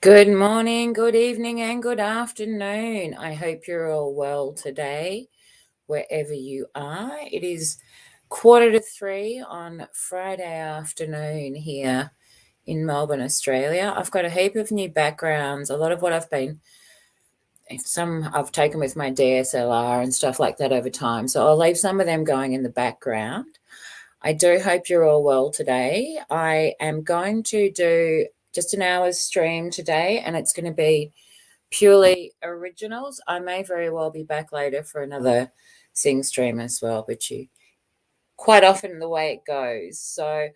Good morning, good evening, and good afternoon. I hope you're all well today, wherever you are. It is 2:45 on Friday afternoon here in Melbourne, Australia. I've got a heap of new backgrounds. A lot of what some I've taken with my DSLR and stuff like that over time. So I'll leave some of them going in the background. I do hope you're all well today. I am going to do just an hour's stream today, and it's going to be purely originals. I may very well be back later for another sing stream as well, but quite often the way it goes. So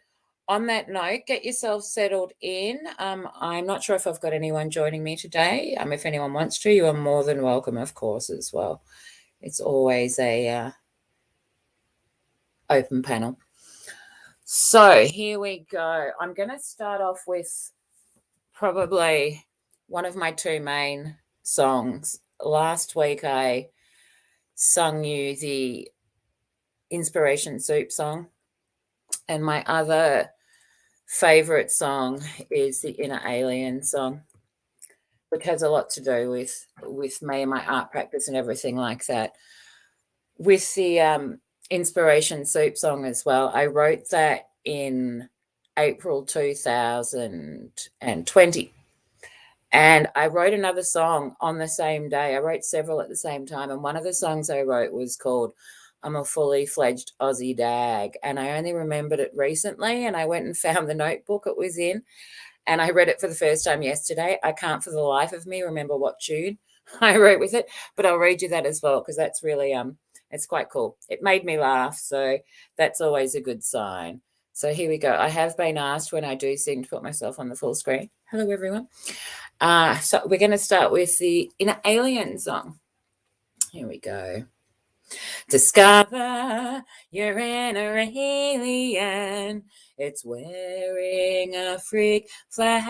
on that note, get yourself settled in. I'm not sure if I've got anyone joining me today. If anyone wants to, you are more than welcome, of course, as well. It's always a open panel. So here we go. I'm going to start off with probably one of my two main songs. Last week I sung you the Inspiration Soup song, and my other favorite song is the Inner Alien song, which has a lot to do with me and my art practice and everything like that. With the Inspiration Soup song as well, I wrote that in April 2020. And I wrote another song on the same day. I wrote several at the same time. And one of the songs I wrote was called I'm a Fully Fledged Aussie Dag. And I only remembered it recently. And I went and found the notebook it was in. And I read it for the first time yesterday. I can't for the life of me remember what tune I wrote with it. But I'll read you that as well, because that's really, it's quite cool. It made me laugh. So that's always a good sign. So here we go. I have been asked when I do sing to put myself on the full screen. Hello, everyone. So we're going to start with the Inner Alien song. Here we go. Discover your inner alien. It's wearing a freak flag.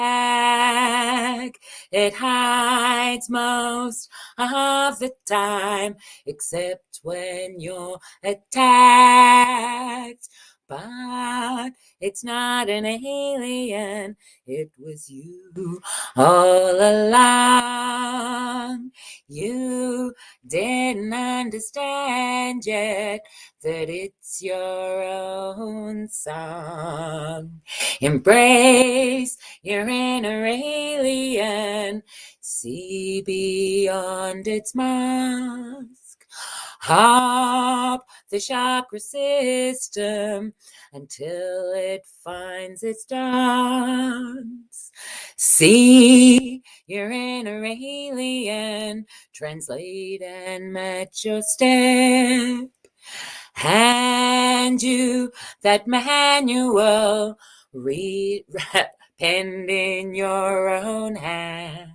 It hides most of the time, except when you're attacked. But it's not an alien, it was you all along. You didn't understand yet that it's your own song. Embrace your inner alien, see beyond its mask. Hop the chakra system until it finds its dance. See your inner alien, translate and match your step. Hand you that manual, read, penned in your own hand.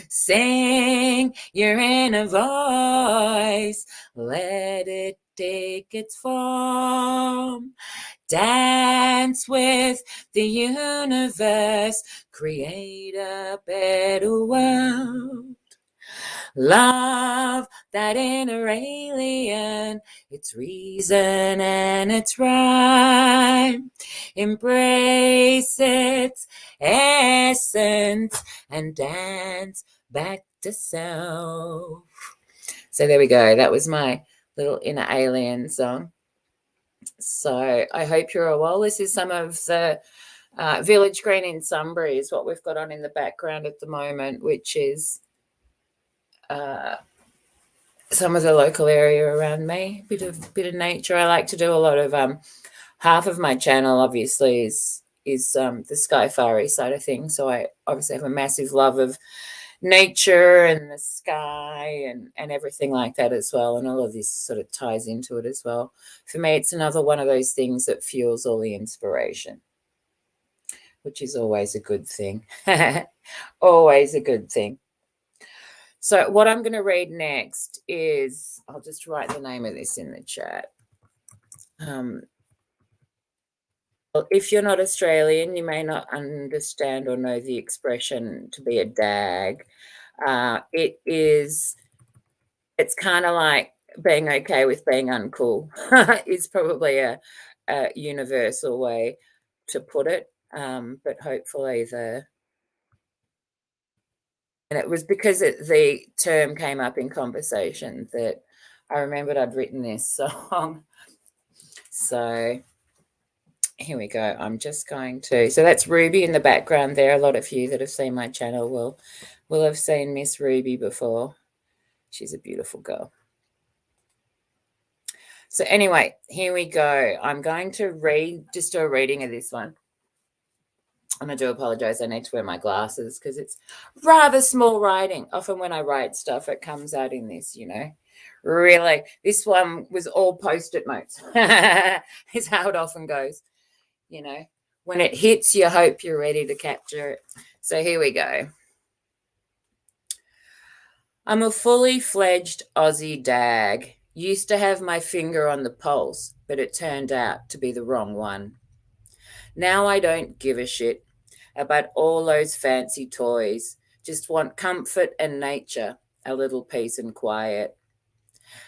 Sing your inner voice, let it take its form. Dance with the universe, create a better world. Love that inner alien, its reason and its rhyme. Embrace its essence and dance back to self. So there we go. That was my little Inner Alien song. So I hope you're all well. This is some of the Village Green in Sunbury is what we've got on in the background at the moment, which is some of the local area around me. Bit of nature. I like to do a lot of half of my channel obviously is the Skyfari side of things. So I obviously have a massive love of nature and the sky and everything like that as well. And all of this sort of ties into it as well. For me, it's another one of those things that fuels all the inspiration, which is always a good thing. Always a good thing. So what I'm going to read next is, I'll just write the name of this in the chat. If you're not Australian, you may not understand or know the expression to be a dag. It's kind of like being okay with being uncool is probably a universal way to put it. But hopefully And it was because the term came up in conversation that I remembered I'd written this song. So here we go. I'm just going to. So that's Ruby in the background there. A lot of you that have seen my channel will have seen Miss Ruby before. She's a beautiful girl. So anyway, here we go. I'm going to just do a reading of this one. And I do apologize. I need to wear my glasses because it's rather small writing. Often when I write stuff, it comes out in this, Really, this one was all post-it notes. Is how it often goes. When it hits, you hope you're ready to capture it. So here we go. I'm a fully fledged Aussie dag. Used to have my finger on the pulse, but it turned out to be the wrong one. Now I don't give a shit about all those fancy toys. Just want comfort and nature, a little peace and quiet.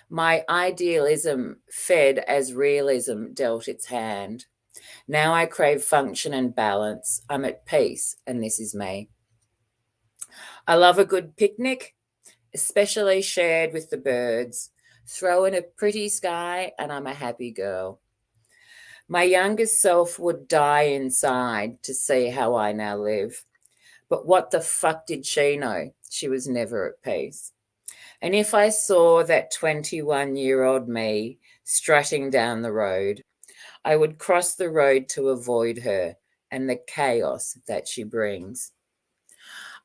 My idealism fed as realism dealt its hand. Now I crave function and balance. I'm at peace, and this is me. I love a good picnic, especially shared with the birds. Throw in a pretty sky, and I'm a happy girl. My youngest self would die inside to see how I now live. But what the fuck did she know? She was never at peace. And if I saw that 21-year-old me strutting down the road, I would cross the road to avoid her and the chaos that she brings.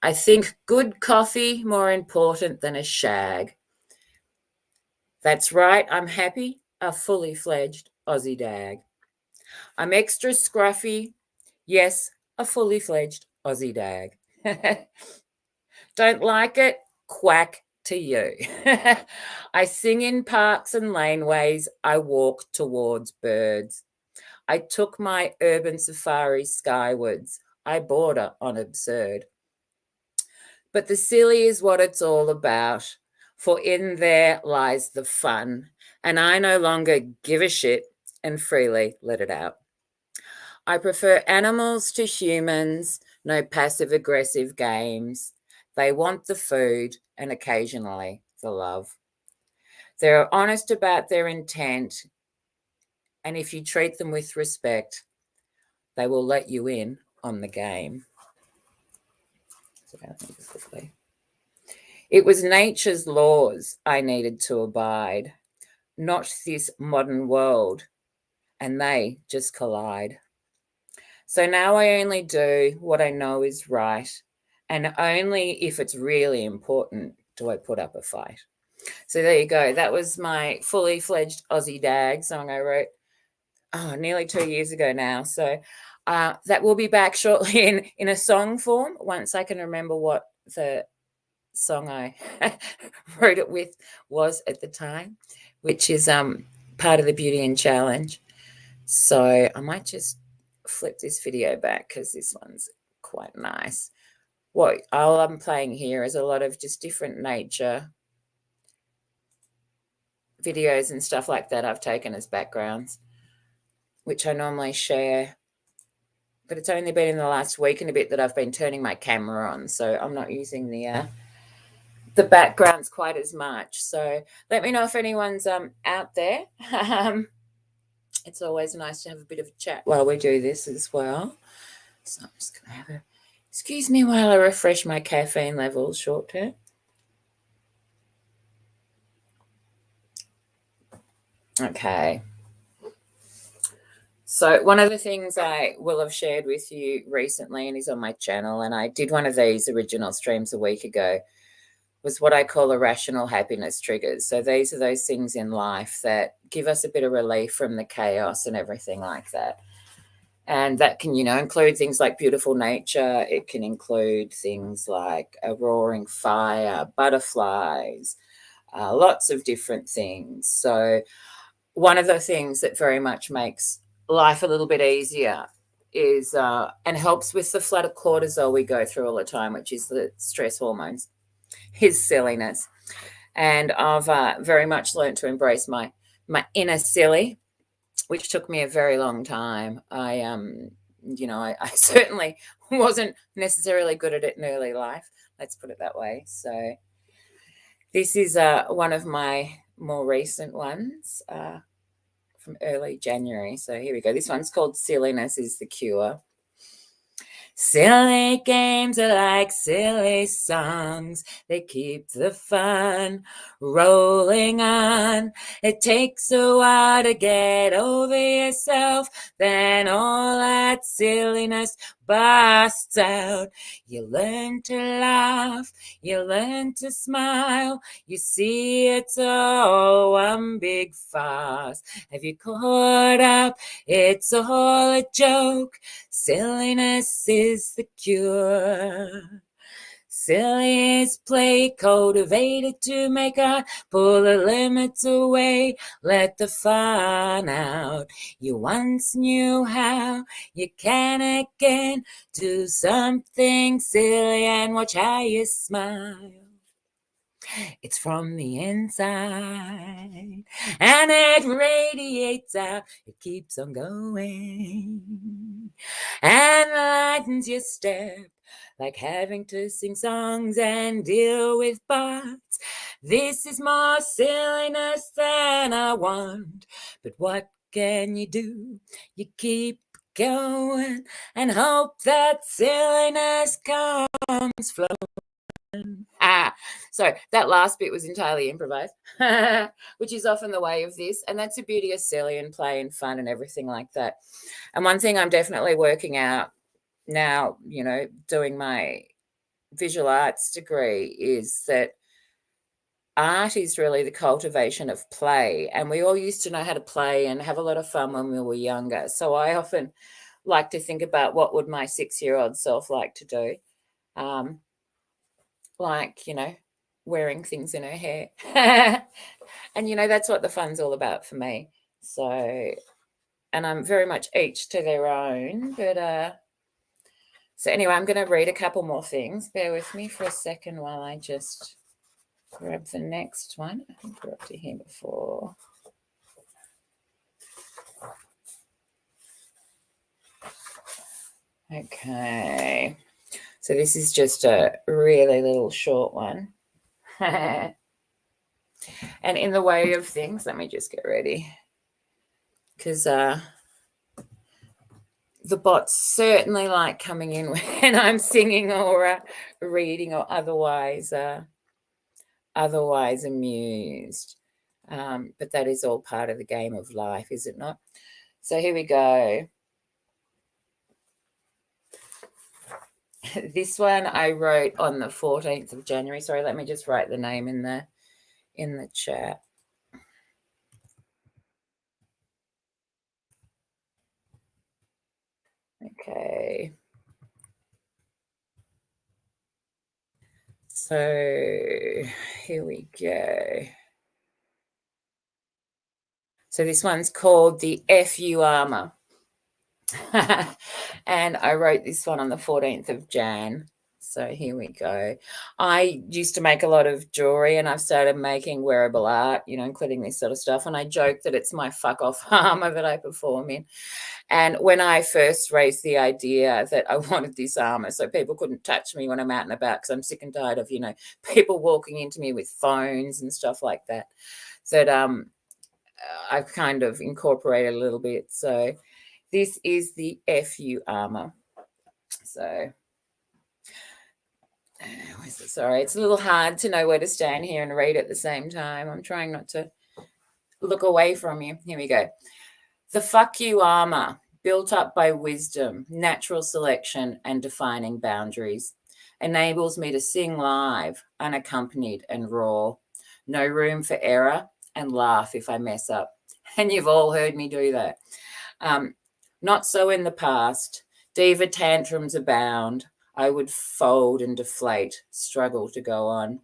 I think good coffee more important than a shag. That's right, I'm happy, a fully fledged Aussie dag. I'm extra scruffy, yes, a fully fledged Aussie dag. Don't like it? Quack to you. I sing in parks and laneways. I walk towards birds. I took my urban safari skywards. I border on absurd. But the silly is what it's all about, for in there lies the fun, and I no longer give a shit and freely let it out. I prefer animals to humans, no passive-aggressive games. They want the food and occasionally the love. They're honest about their intent, and if you treat them with respect, they will let you in on the game. It was nature's laws I needed to abide, not this modern world, and they just collide. So now I only do what I know is right, and only if it's really important do I put up a fight. So there you go. That was my fully fledged Aussie dag song I wrote nearly 2 years ago now. So that will be back shortly in a song form once I can remember what the song I wrote it with was at the time, which is part of the Beauty and Challenge. So I might just flip this video back because this one's quite nice. What all I'm playing here is a lot of just different nature videos and stuff like that I've taken as backgrounds, which I normally share. But it's only been in the last week and a bit that I've been turning my camera on, so I'm not using the backgrounds quite as much. So let me know if anyone's out there. It's always nice to have a bit of a chat while we do this as well. So I'm just going to have excuse me while I refresh my caffeine levels short term. Okay. So one of the things I will have shared with you recently and is on my channel, and I did one of these original streams a week ago, was what I call irrational happiness triggers. So these are those things in life that give us a bit of relief from the chaos and everything like that. And that can, include things like beautiful nature. It can include things like a roaring fire, butterflies, lots of different things. So one of the things that very much makes life a little bit easier is and helps with the flood of cortisol we go through all the time, which is the stress hormones, is silliness. And I've very much learned to embrace my inner silly, which took me a very long time. I I certainly wasn't necessarily good at it in early life. Let's put it that way. So this is one of my more recent ones from early January. So here we go. This one's called Silliness is the Cure. Silly games are like silly songs. They keep the fun rolling on. It takes a while to get over yourself. Then all that silliness busts out. You learn to laugh. You learn to smile. You see it's all one big farce. Have you caught up? It's all a joke. Silliness is the cure. Silly is play, cultivated to make art. Pull the limits away, let the fun out. You once knew how, you can again. Do something silly and watch how you smile. It's from the inside, and it radiates out. It keeps on going, and lightens your step, like having to sing songs and deal with parts. This is more silliness than I want, but what can you do? You keep going and hope that silliness comes flowing. So that last bit was entirely improvised, which is often the way of this. And that's the beauty of silly and play and fun and everything like that. And one thing I'm definitely working out now, doing my visual arts degree, is that art is really the cultivation of play. And we all used to know how to play and have a lot of fun when we were younger. So I often like to think about what would my 6-year-old self like to do. Like, wearing things in her hair. And, that's what the fun's all about for me. So, and I'm very much each to their own. But, so anyway, I'm going to read a couple more things. Bear with me for a second while I just grab the next one. I think we're up to here before. Okay. So this is just a really little short one. And in the way of things, let me just get ready. Because the bots certainly like coming in when I'm singing or reading or otherwise amused. But that is all part of the game of life, is it not? So here we go. This one I wrote on the 14th of January. Sorry, let me just write the name in the chat. Okay. So here we go. So this one's called the FU Armor. And I wrote this one on the 14th of Jan. So here we go. I used to make a lot of jewelry, and I've started making wearable art, including this sort of stuff. And I joke that it's my fuck off armor that I perform in. And when I first raised the idea that I wanted this armor so people couldn't touch me when I'm out and about, because I'm sick and tired of, people walking into me with phones and stuff like that, that I've kind of incorporated a little bit. So this is the FU armor. So, sorry, it's a little hard to know where to stand here and read at the same time. I'm trying not to look away from you. Here we go. The fuck you armor, built up by wisdom, natural selection, and defining boundaries, enables me to sing live, unaccompanied and raw. No room for error, and laugh if I mess up. And you've all heard me do that. Not so in the past. Diva tantrums abound. I would fold and deflate, struggle to go on.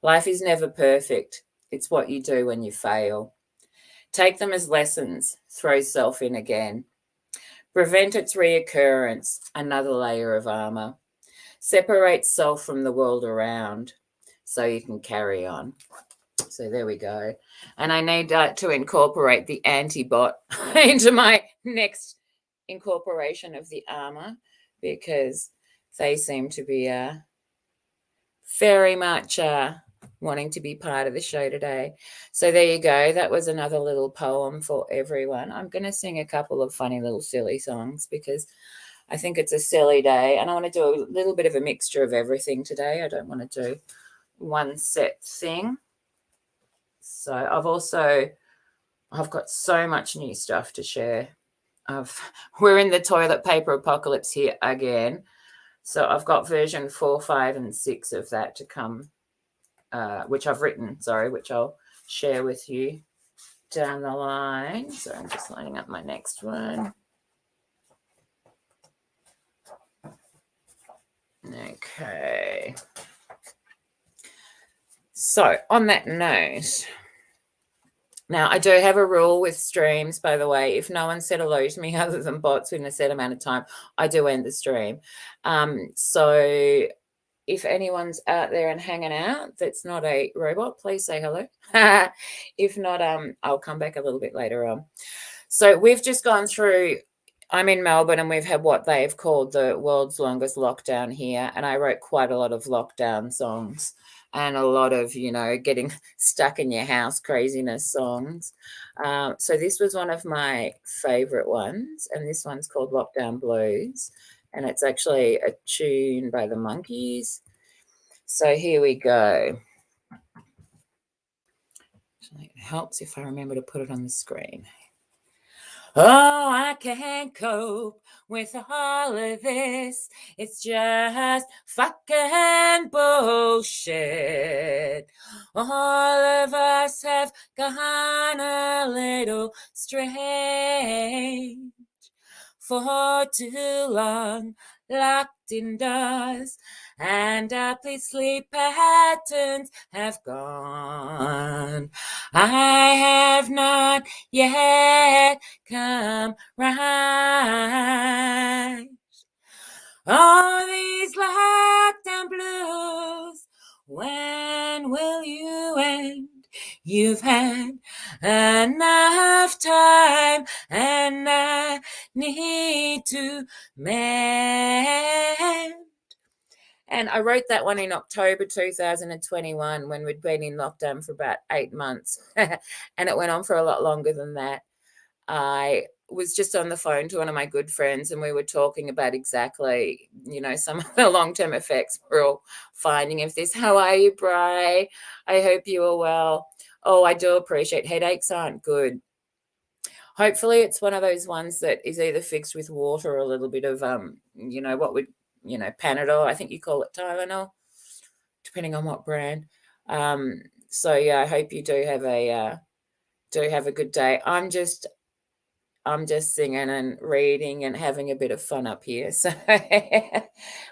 Life is never perfect. It's what you do when you fail. Take them as lessons. Throw self in again. Prevent its reoccurrence. Another layer of armor. Separate self from the world around so you can carry on. So there we go. And I need to incorporate the anti-bot into my next incorporation of the armor, because they seem to be very much wanting to be part of the show today. So there you go. That was another little poem for everyone. I'm going to sing a couple of funny little silly songs because I think it's a silly day, and I want to do a little bit of a mixture of everything today. I don't want to do one set thing. So I've got so much new stuff to share. We're in the toilet paper apocalypse here again. So I've got version 4, 5, and 6 of that to come, which I've written, which I'll share with you down the line. So I'm just lining up my next one. Okay. So on that note, now I do have a rule with streams, by the way. If no one said hello to me other than bots within a set amount of time, I do end the stream. So if anyone's out there and hanging out that's not a robot, please say hello. If not, I'll come back a little bit later on. So we've just gone through, I'm in Melbourne, and we've had what they've called the world's longest lockdown here. And I wrote quite a lot of lockdown songs and a lot of, getting stuck in your house craziness songs. So this was one of my favorite ones. And this one's called Lockdown Blues. And it's actually a tune by the Monkees. So here we go. It helps if I remember to put it on the screen. Oh, I can't cope with all of this. It's just fucking bullshit. All of us have gone a little strange for too long, locked indoors, and our sleep patterns have gone. I have not yet come right. All these lockdown blues, when will you end? You've had enough time, and I need to mend. And I wrote that one in October 2021 when we'd been in lockdown for about 8 months. And it went on for a lot longer than that. I was just on the phone to one of my good friends, and we were talking about exactly, some of the long-term effects we're all finding of this. How are you, Bri? I hope you are well. Oh, I do appreciate headaches aren't good. Hopefully it's one of those ones that is either fixed with water or a little bit of, Panadol. I think you call it Tylenol, depending on what brand. So yeah, I hope you do have a good day. I'm just singing and reading and having a bit of fun up here, so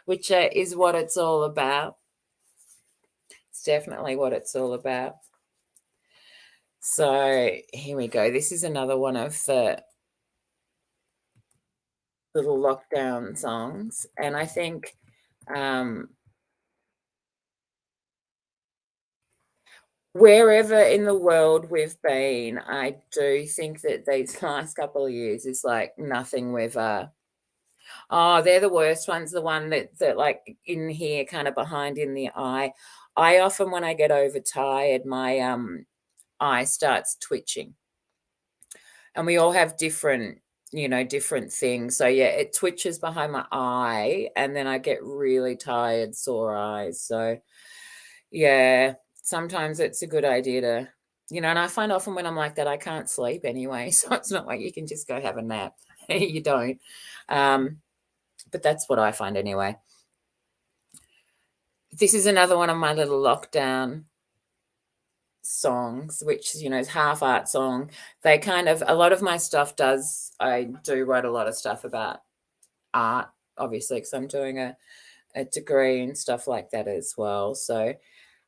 which is what it's all about. It's definitely what it's all about. So here we go. This is another one of the little lockdown songs, and I think wherever in the world we've been, I do think that these last couple of years is like nothing we've they're the worst ones, the one that like in here, kind of behind in the eye. I often, when I get overtired, my eye starts twitching, and we all have different things. So yeah, it twitches behind my eye, and then I get really tired, sore eyes. So yeah, sometimes it's a good idea to, and I find often when I'm like that, I can't sleep anyway. So it's not like you can just go have a nap. You don't. But that's what I find anyway. This is another one of my little lockdown songs, which is half art song. They kind of, a lot of my stuff I do write a lot of stuff about art, obviously, because I'm doing a degree and stuff like that as well. So,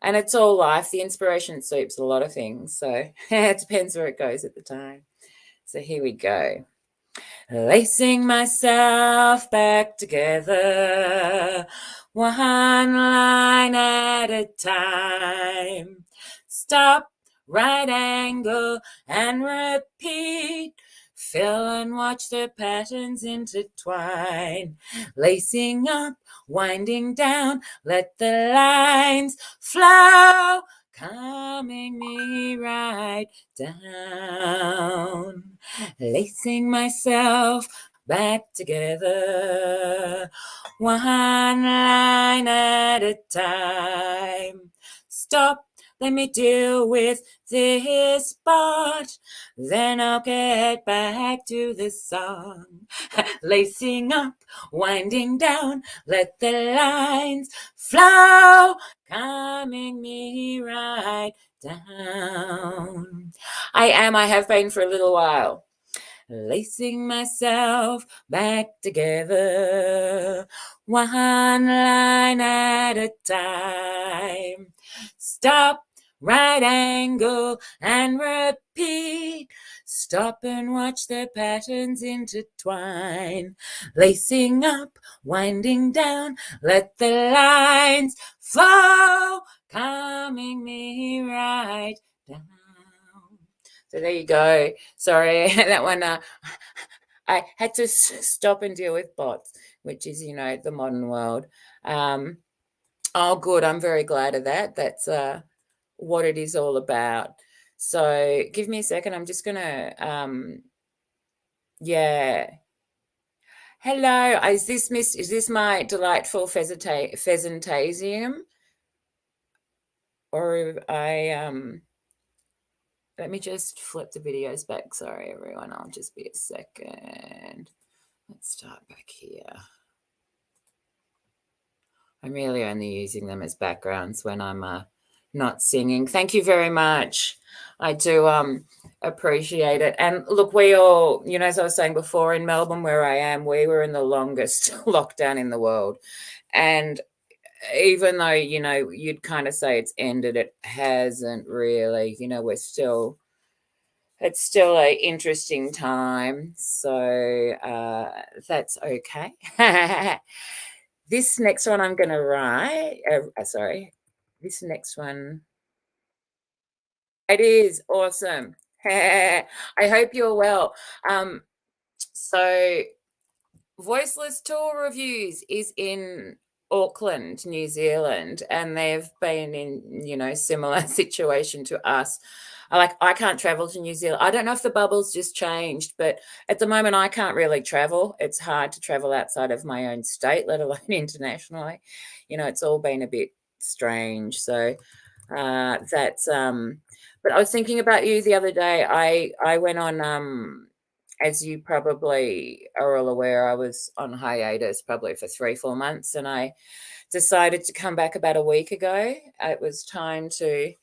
and it's all life. The inspiration soups a lot of things, so it depends where it goes at the time. So here we go. Lacing myself back together, one line at a time. Stop, right angle, and repeat. Fill and watch the patterns intertwine, lacing up, winding down, let the lines flow, calming me right down, lacing myself back together, one line at a time. Stop, let me deal with this part, then I'll get back to the song. Lacing up, winding down, let the lines flow, calming me right down. I have been for a little while. Lacing myself back together, one line at a time. Stop, right angle, and repeat. Stop and watch the patterns intertwine. Lacing up, winding down, let the lines flow, calming me right down. So there you go. Sorry, that one, I had to stop and deal with bots, which is, the modern world. Oh, good. I'm very glad of that. That's what it is all about. So give me a second. I'm just going to, yeah. Hello. Is this my delightful pheasantasium? Or let me just flip the videos back. Sorry, everyone. I'll just be a second. Let's start back here. I'm really only using them as backgrounds when I'm not singing. Thank you very much. I do appreciate it. And look, we all, as I was saying before, in Melbourne where I am, we were in the longest lockdown in the world. And even though, you'd kind of say it's ended, it hasn't really. It's still an interesting time. So that's okay. This next one I'm going to write. This next one. It is awesome. I hope you're well. So Voiceless Tour Reviews is in Auckland, New Zealand, and they've been in, similar situation to us. I can't travel to New Zealand. I don't know if the bubble's just changed, but at the moment I can't really travel. It's hard to travel outside of my own state, let alone internationally. It's all been a bit strange. So that's but I was thinking about you the other day. I went on as you probably are all aware, I was on hiatus probably for 3-4 months, and I decided to come back about a week ago. It was time to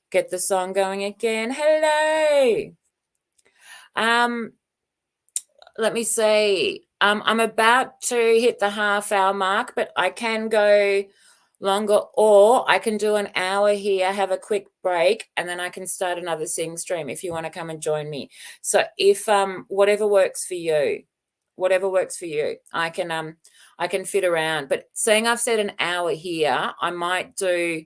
get the song going again. Hello. Let me see. I'm about to hit the half-hour mark, but I can go longer, or I can do an hour here, have a quick break, and then I can start another sing stream if you want to come and join me. So if whatever works for you, I can fit around. But seeing I've said an hour here, I might do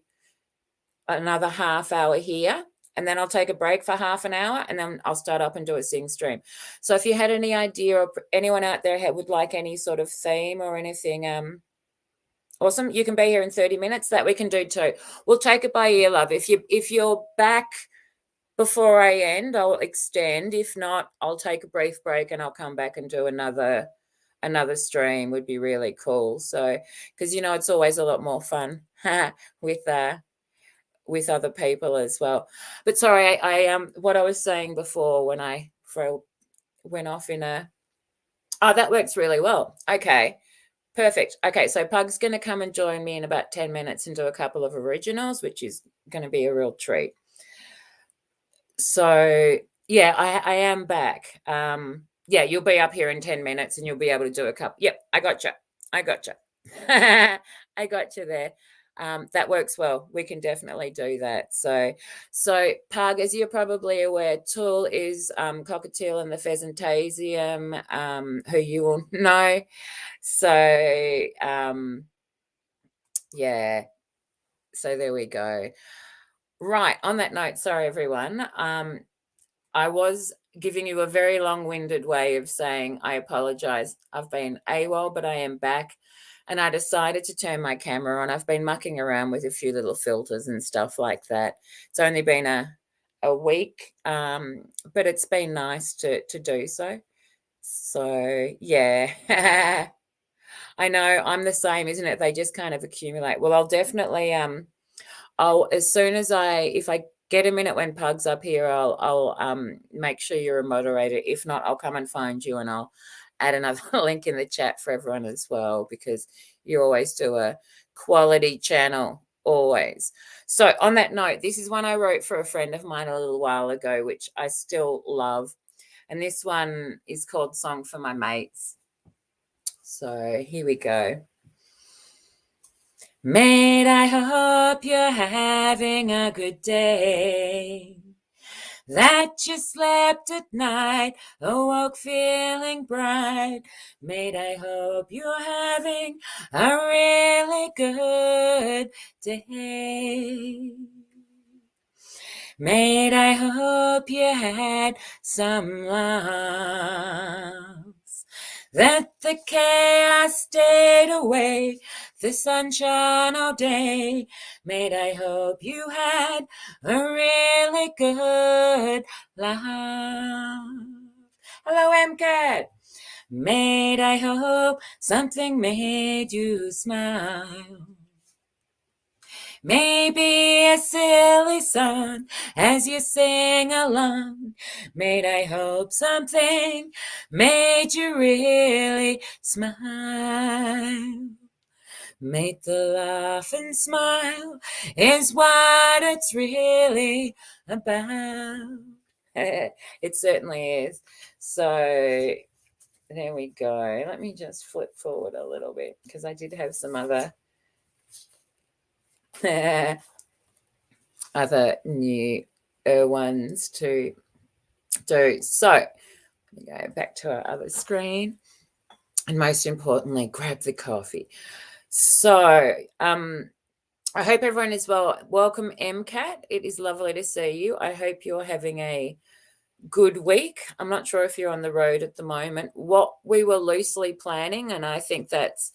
another half hour here, and then I'll take a break for half an hour, and then I'll start up and do a sing stream. So if you had any idea, or anyone out there would like any sort of theme or anything, awesome, you can be here in 30 minutes. That we can do too. We'll take it by ear, love. If you're back before I end, I'll extend. If not, I'll take a brief break and I'll come back and do another stream. Would be really cool. So, because it's always a lot more fun with other people as well. But sorry, I what I was saying before when I went off in a, that works really well. Okay. Perfect. Okay, so Pug's going to come and join me in about 10 minutes and do a couple of originals, which is going to be a real treat. So, yeah, I am back. Yeah, you'll be up here in 10 minutes and you'll be able to do a couple. Yep, I gotcha. I got you there. That works well. We can definitely do that. So Pug, as you're probably aware, Tool is Cockatiel and the Pheasantasium, who you will know. So yeah, so there we go. Right, on that note, sorry everyone, I was giving you a very long-winded way of saying I apologize. I've been AWOL, but I am back. And I decided to turn my camera on. I've been mucking around with a few little filters and stuff like that. It's only been a week, but it's been nice to do so. So yeah. I know, I'm the same, isn't it? They just kind of accumulate. Well, I'll definitely I'll as soon as if I get a minute when Pug's up here, I'll make sure you're a moderator. If not, I'll come and find you and I'll add another link in the chat for everyone as well, because you always do a quality channel, always. So on that note, this is one I wrote for a friend of mine a little while ago, which I still love. And this one is called Song for My Mates. So here we go. Mate, I hope you're having a good day, that you slept at night, awoke feeling bright. Mate, I hope you're having a really good day. Mate, I hope you had some laughs, that the chaos stayed away, the sunshine all day. Mate, I hope you had a really good laugh. Hello, MCAT. Mate, I hope something made you smile. Maybe a silly song as you sing along. Mate, I hope something made you really smile. Mate, the laugh and smile is what it's really about. It certainly is. So there we go. Let me just flip forward a little bit, because I did have some other new ones to do. So let me go back to our other screen, and most importantly, grab the coffee. So I hope everyone is well. Welcome, MCAT. It is lovely to see you. I hope you're having a good week. I'm not sure if you're on the road at the moment. What we were loosely planning, and I think that's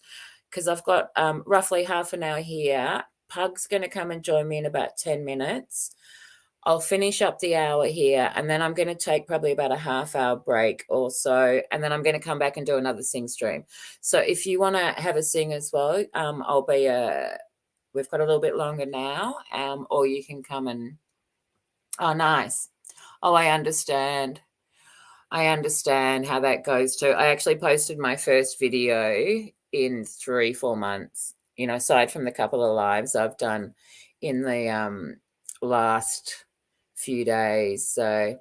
because I've got roughly half an hour here. Pug's going to come and join me in about 10 minutes. I'll finish up the hour here, and then I'm going to take probably about a half-hour break or so, and then I'm going to come back and do another sing stream. So if you want to have a sing as well, I'll be we've got a little bit longer now, or you can come and oh, nice. Oh, I understand. I understand how that goes too. I actually posted my first video in 3-4 months, aside from the couple of lives I've done in the last few days. So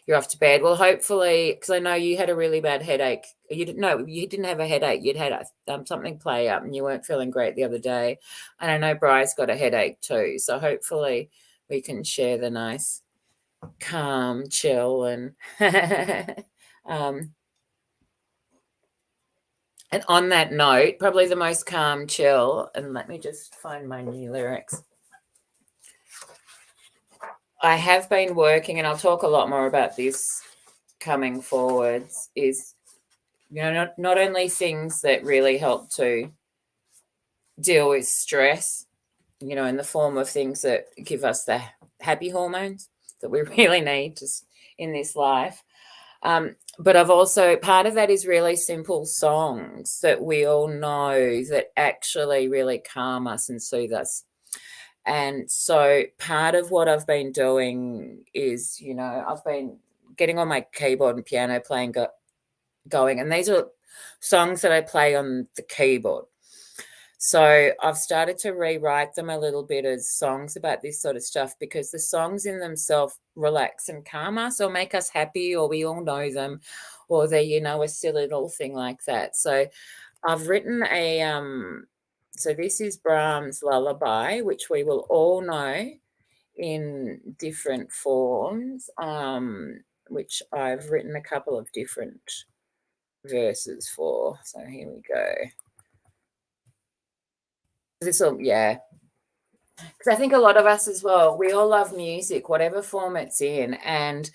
you're off to bed. Well, hopefully, because I know you had a really bad headache. You didn't have a headache. You'd had something play up and you weren't feeling great the other day. And I know Bry's got a headache too. So hopefully we can share the nice calm, chill, and and on that note, probably the most calm, chill, and let me just find my new lyrics. I have been working, and I'll talk a lot more about this coming forwards, is, not only things that really help to deal with stress, in the form of things that give us the happy hormones that we really need just in this life. But I've also, part of that is really simple songs that we all know that actually really calm us and soothe us. And so part of what I've been doing is, I've been getting on my keyboard and piano playing going. And these are songs that I play on the keyboard. So I've started to rewrite them a little bit as songs about this sort of stuff, because the songs in themselves relax and calm us or make us happy, or we all know them, or they're, a silly little thing like that. So I've written so this is Brahms Lullaby, which we will all know in different forms, which I've written a couple of different verses for. So here we go. Because I think a lot of us as well, we all love music, whatever form it's in. And,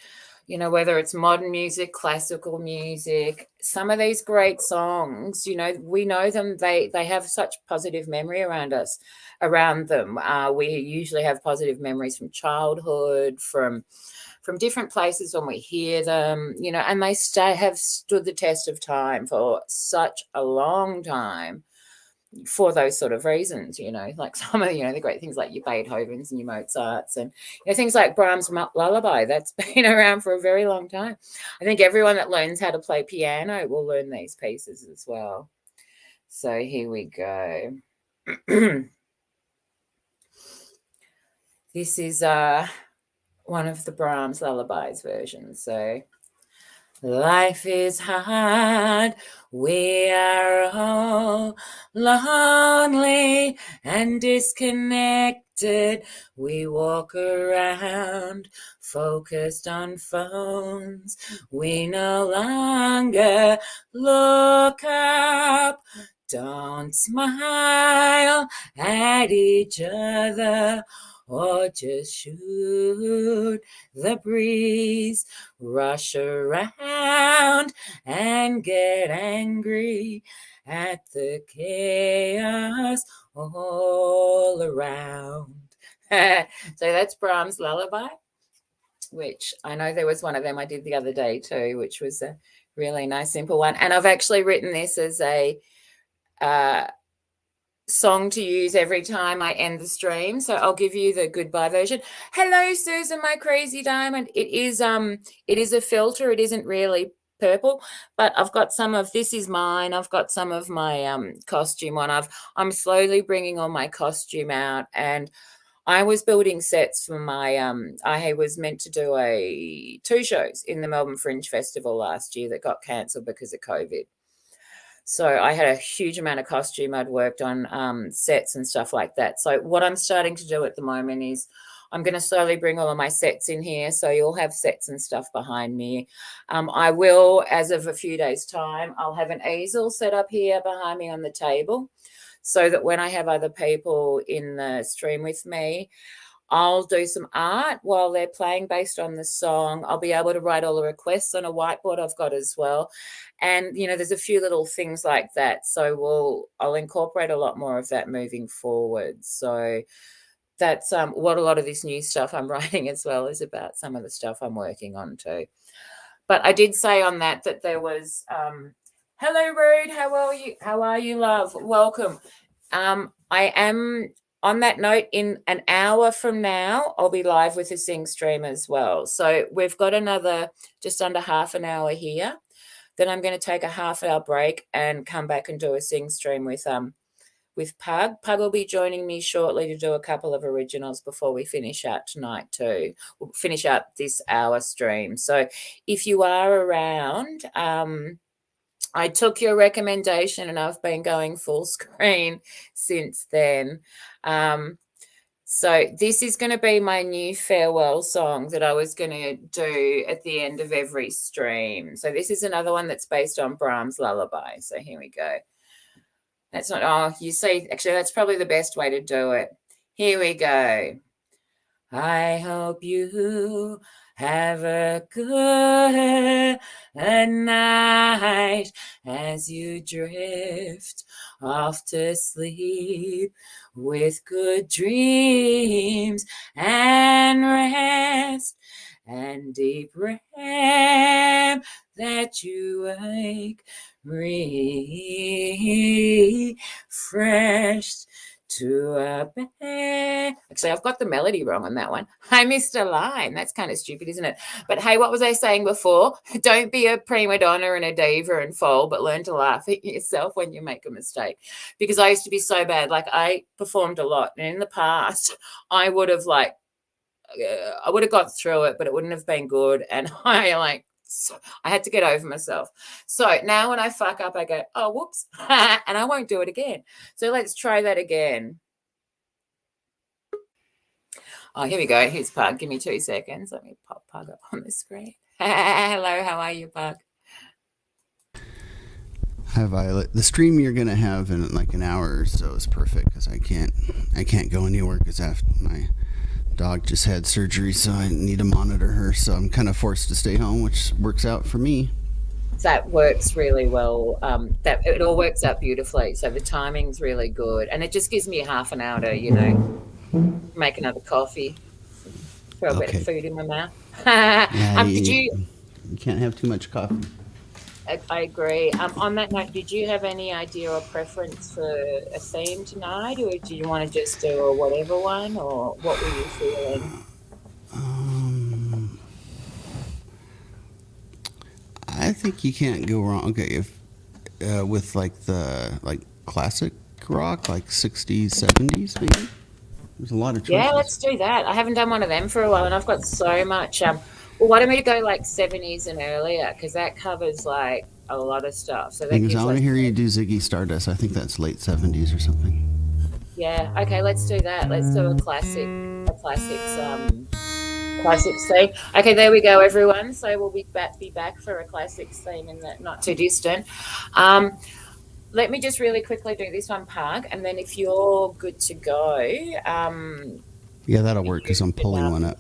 you know, whether it's modern music, classical music, some of these great songs, you know, we know them, they have such positive memory around them. We usually have positive memories from childhood, from different places when we hear them, you know, and they have stood the test of time for such a long time for those sort of reasons, you know, like some of, you know, the great things like your Beethovens and your Mozarts and, you know, things like Brahms Lullaby, that's been around for a very long time. I think everyone that learns how to play piano will learn these pieces as well. So here we go. This is one of the Brahms Lullabies versions. So, life is hard, we are all lonely and disconnected. We walk around focused on phones. We no longer look up. Don't smile at each other or just shoot the breeze. Rush around and get angry at the chaos all around. So that's Brahms' Lullaby, which I know there was one of them I did the other day too, which was a really nice, simple one. And I've actually written this as a song to use every time I end the stream. So I'll give you the goodbye version. Hello, Susan, my crazy diamond. It is a filter. It isn't really purple, but I've got some of, this is mine. I've got some of my costume on. I'm slowly bringing all my costume out, and I was building sets for my I was meant to do 2 shows in the Melbourne Fringe Festival last year that got cancelled because of COVID. So I had a huge amount of costume. I'd worked on sets and stuff like that. So what I'm starting to do at the moment is I'm going to slowly bring all of my sets in here. So you'll have sets and stuff behind me. I will, as of a few days' time, I'll have an easel set up here behind me on the table so that when I have other people in the stream with me, I'll do some art while they're playing based on the song. I'll be able to write all the requests on a whiteboard I've got as well. And, you know, there's a few little things like that. So I'll incorporate a lot more of that moving forward. So that's what a lot of this new stuff I'm writing as well is about, some of the stuff I'm working on too. But I did say on that there was, hello, Rude. How are you? How are you, love? Welcome. I am... On that note, in an hour from now, I'll be live with a sing stream as well. So we've got another just under half an hour here. Then I'm going to take a half-hour break and come back and do a sing stream with Pug. Pug will be joining me shortly to do a couple of originals before we finish out tonight too. We'll finish out this hour stream. So if you are around, I took your recommendation and I've been going full screen since then. So this is going to be my new farewell song that I was going to do at the end of every stream. So this is another one that's based on Brahms' Lullaby. So here we go. That's not, oh, you see, actually, that's probably the best way to do it. Here we go. I hope you have a good night as you drift off to sleep with good dreams and rest and deep REM that you wake refreshed to a bed. Actually, I've got the melody wrong on that one. I missed a line. That's kind of stupid, isn't it? But hey, what was I saying before? Don't be a prima donna and a diva and fall, but learn to laugh at yourself when you make a mistake. Because I used to be so bad. Like, I performed a lot, and in the past, I would have got through it, but it wouldn't have been good. And I had to get over myself. So now when I fuck up, I go, oh, whoops, and I won't do it again. So let's try that again. Oh, here we go. Here's Pug. Give me 2 seconds. Let me pop Pug up on the screen. Hello, how are you, Pug? Hi, Violet. The stream you're gonna have in like an hour or so is perfect because I can't go anywhere because after Dog just had surgery, so I need to monitor her. So I'm kind of forced to stay home, which works out for me. That works really well. That it all works out beautifully. So the timing's really good, and it just gives me half an hour to, make another coffee, throw a bit of Okay. food in my mouth. Yeah, Did you, you? you can't have too much coffee. I agree. On that note, did you have any idea or preference for a theme tonight, or do you want to just do a whatever one, or what were you feeling? Um, I think you can't go wrong. Okay, if with like the classic rock, like 60s, 70s, maybe. There's a lot of Yeah, choices. let's do that. I haven't done one of them for a while, and I've got so much. Well, why don't we go like 70s and earlier? Because that covers like a lot of stuff. So that Because I gives want us, to hear you do Ziggy Stardust. I think that's late 70s or something. yeah. Okay, let's do that. Let's do classics theme. Okay, there we go, everyone. So we'll be back for a classics theme in the not too distant. Um, Let me just really quickly do this one, Park, and then if you're good to go, Yeah, that'll work you because I'm can. pulling one up.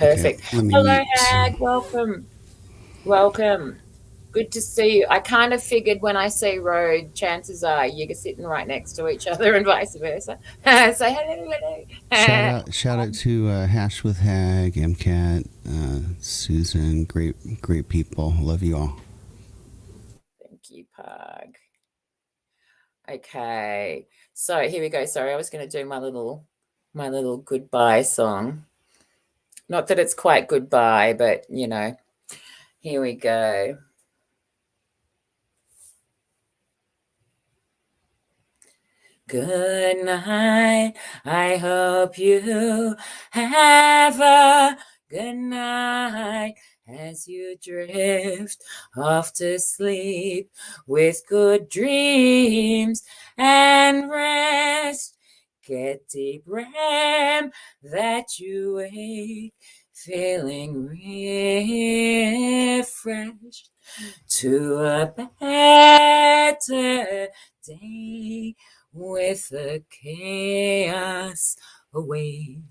Okay, Perfect. let me Hello, mute. Hag. Welcome. Welcome. Good to see you. I kind of figured when I see Road, chances are you're sitting right next to each other and vice versa. Say hello, hello. Shout out to Hash with Hag, MCAT, Susan. Great people. Love you all. Thank you, Pug. Okay. So here we go. Sorry, I was going to do my little goodbye song. Not that it's quite goodbye, but here we go. Good night. I hope you have a good night as you drift off to sleep with good dreams and rest. Get deep REM that you wake feeling refreshed to a better day with the chaos away.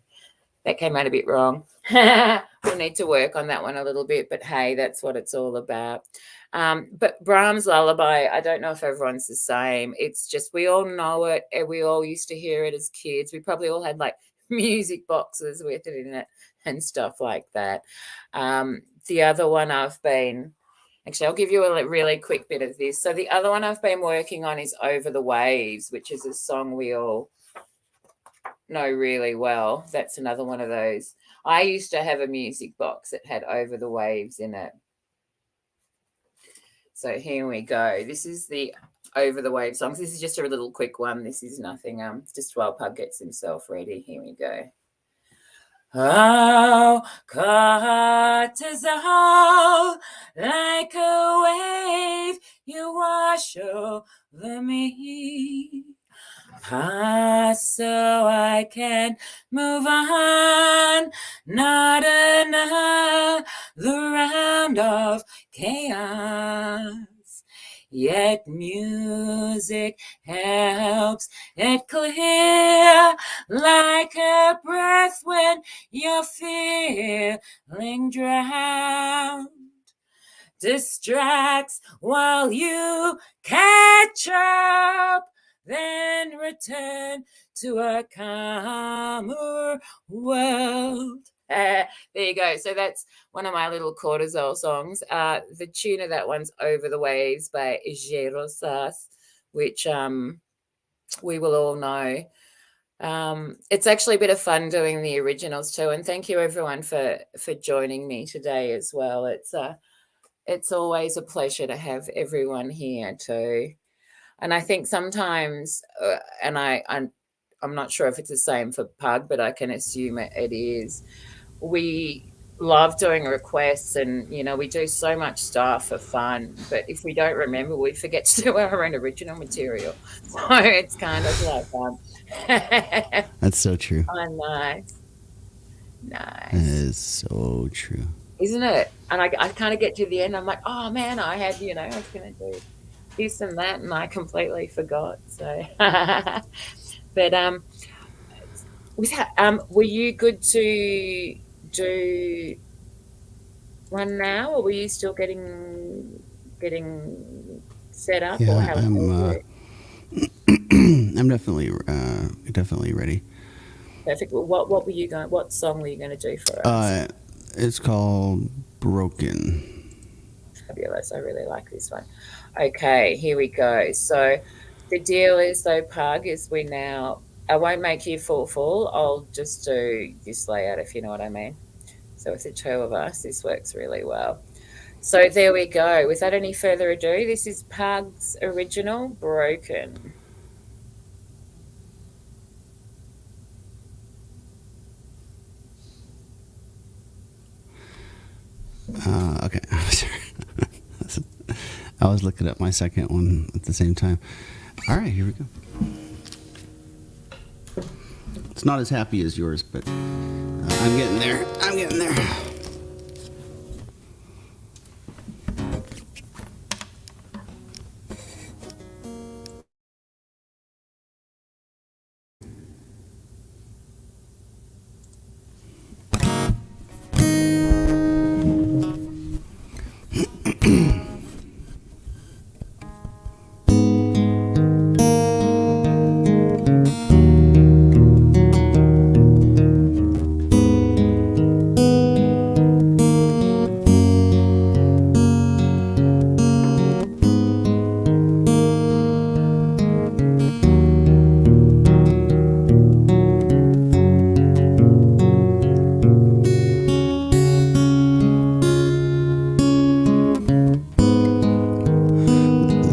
That came out a bit wrong. We'll need to work on that one a little bit, but hey, that's what it's all about. But Brahms Lullaby, I don't know if everyone's the same. It's just we all know it, and we all used to hear it as kids. We probably all had like music boxes with it in it and stuff like that. The other one Actually, I'll give you a really quick bit of this. So the other one I've been working on is Over the Waves, which is a song we all know really well. That's another one of those. I used to have a music box that had Over the Waves in it. So here we go. This is the Over the Wave songs. This is just a little quick one. This is nothing. Just while Pug gets himself ready. Here we go. Oh, cortisol, like a wave, you wash over me. So I can move on, not another round of chaos. Yet music helps it clear like a breath when you're feeling drowned. Distracts while you catch up, then return to a calmer world. There you go. So that's one of my little cortisol songs. The tune of that one's Over the Waves by Gerosas, which we will all know. It's actually a bit of fun doing the originals too, and thank you everyone for joining me today as well. It's always a pleasure to have everyone here too. And I think sometimes, and I'm not sure if it's the same for Pug, but I can assume it is. We love doing requests, and we do so much stuff for fun. But if we don't remember, we forget to do our own original material. So it's kind of like, That's so true. oh, nice, That nice. is so true. Isn't it? And I kind of get to the end, I'm like, oh man, I was going to do this and that, and I completely forgot. So, but Were you good to do one now, or were you still getting set up, or Yeah, how are you? I'm definitely ready. Perfect. Well, what were you going? What song were you going to do for us? Uh, it's called Broken. Fabulous. I really like this one. Okay, here we go. So the deal is though, Pug, is we now I won't make you full. I'll just do this layout if you know what I mean. So with the two of us, this works really well. So there we go. Without any further ado, this is Pug's original Broken. Okay. I was looking at my second one at the same time. All right, here we go. It's not as happy as yours, but I'm getting there. I'm getting there.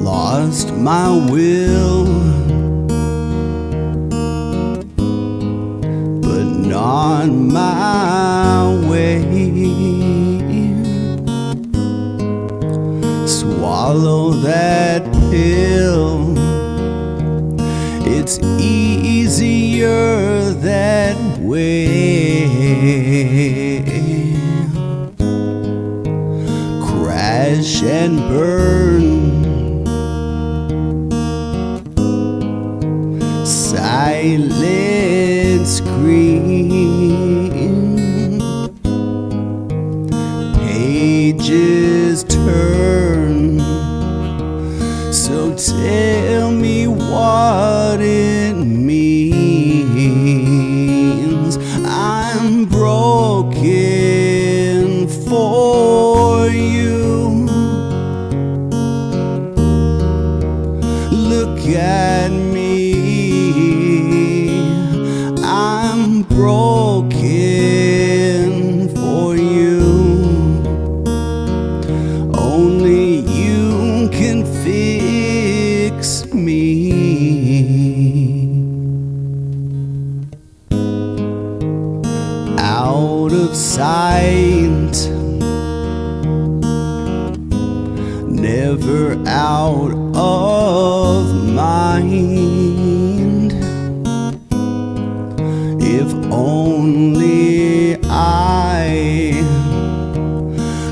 Lost my will, but not my way. Swallow that pill, it's easier that way. Crash and burn, silent scream, pages turn. So tell me what it means. I'm broken for you. Look at me, I'm broken for you. Only you can fix me. Out of sight, never out of mind. If only I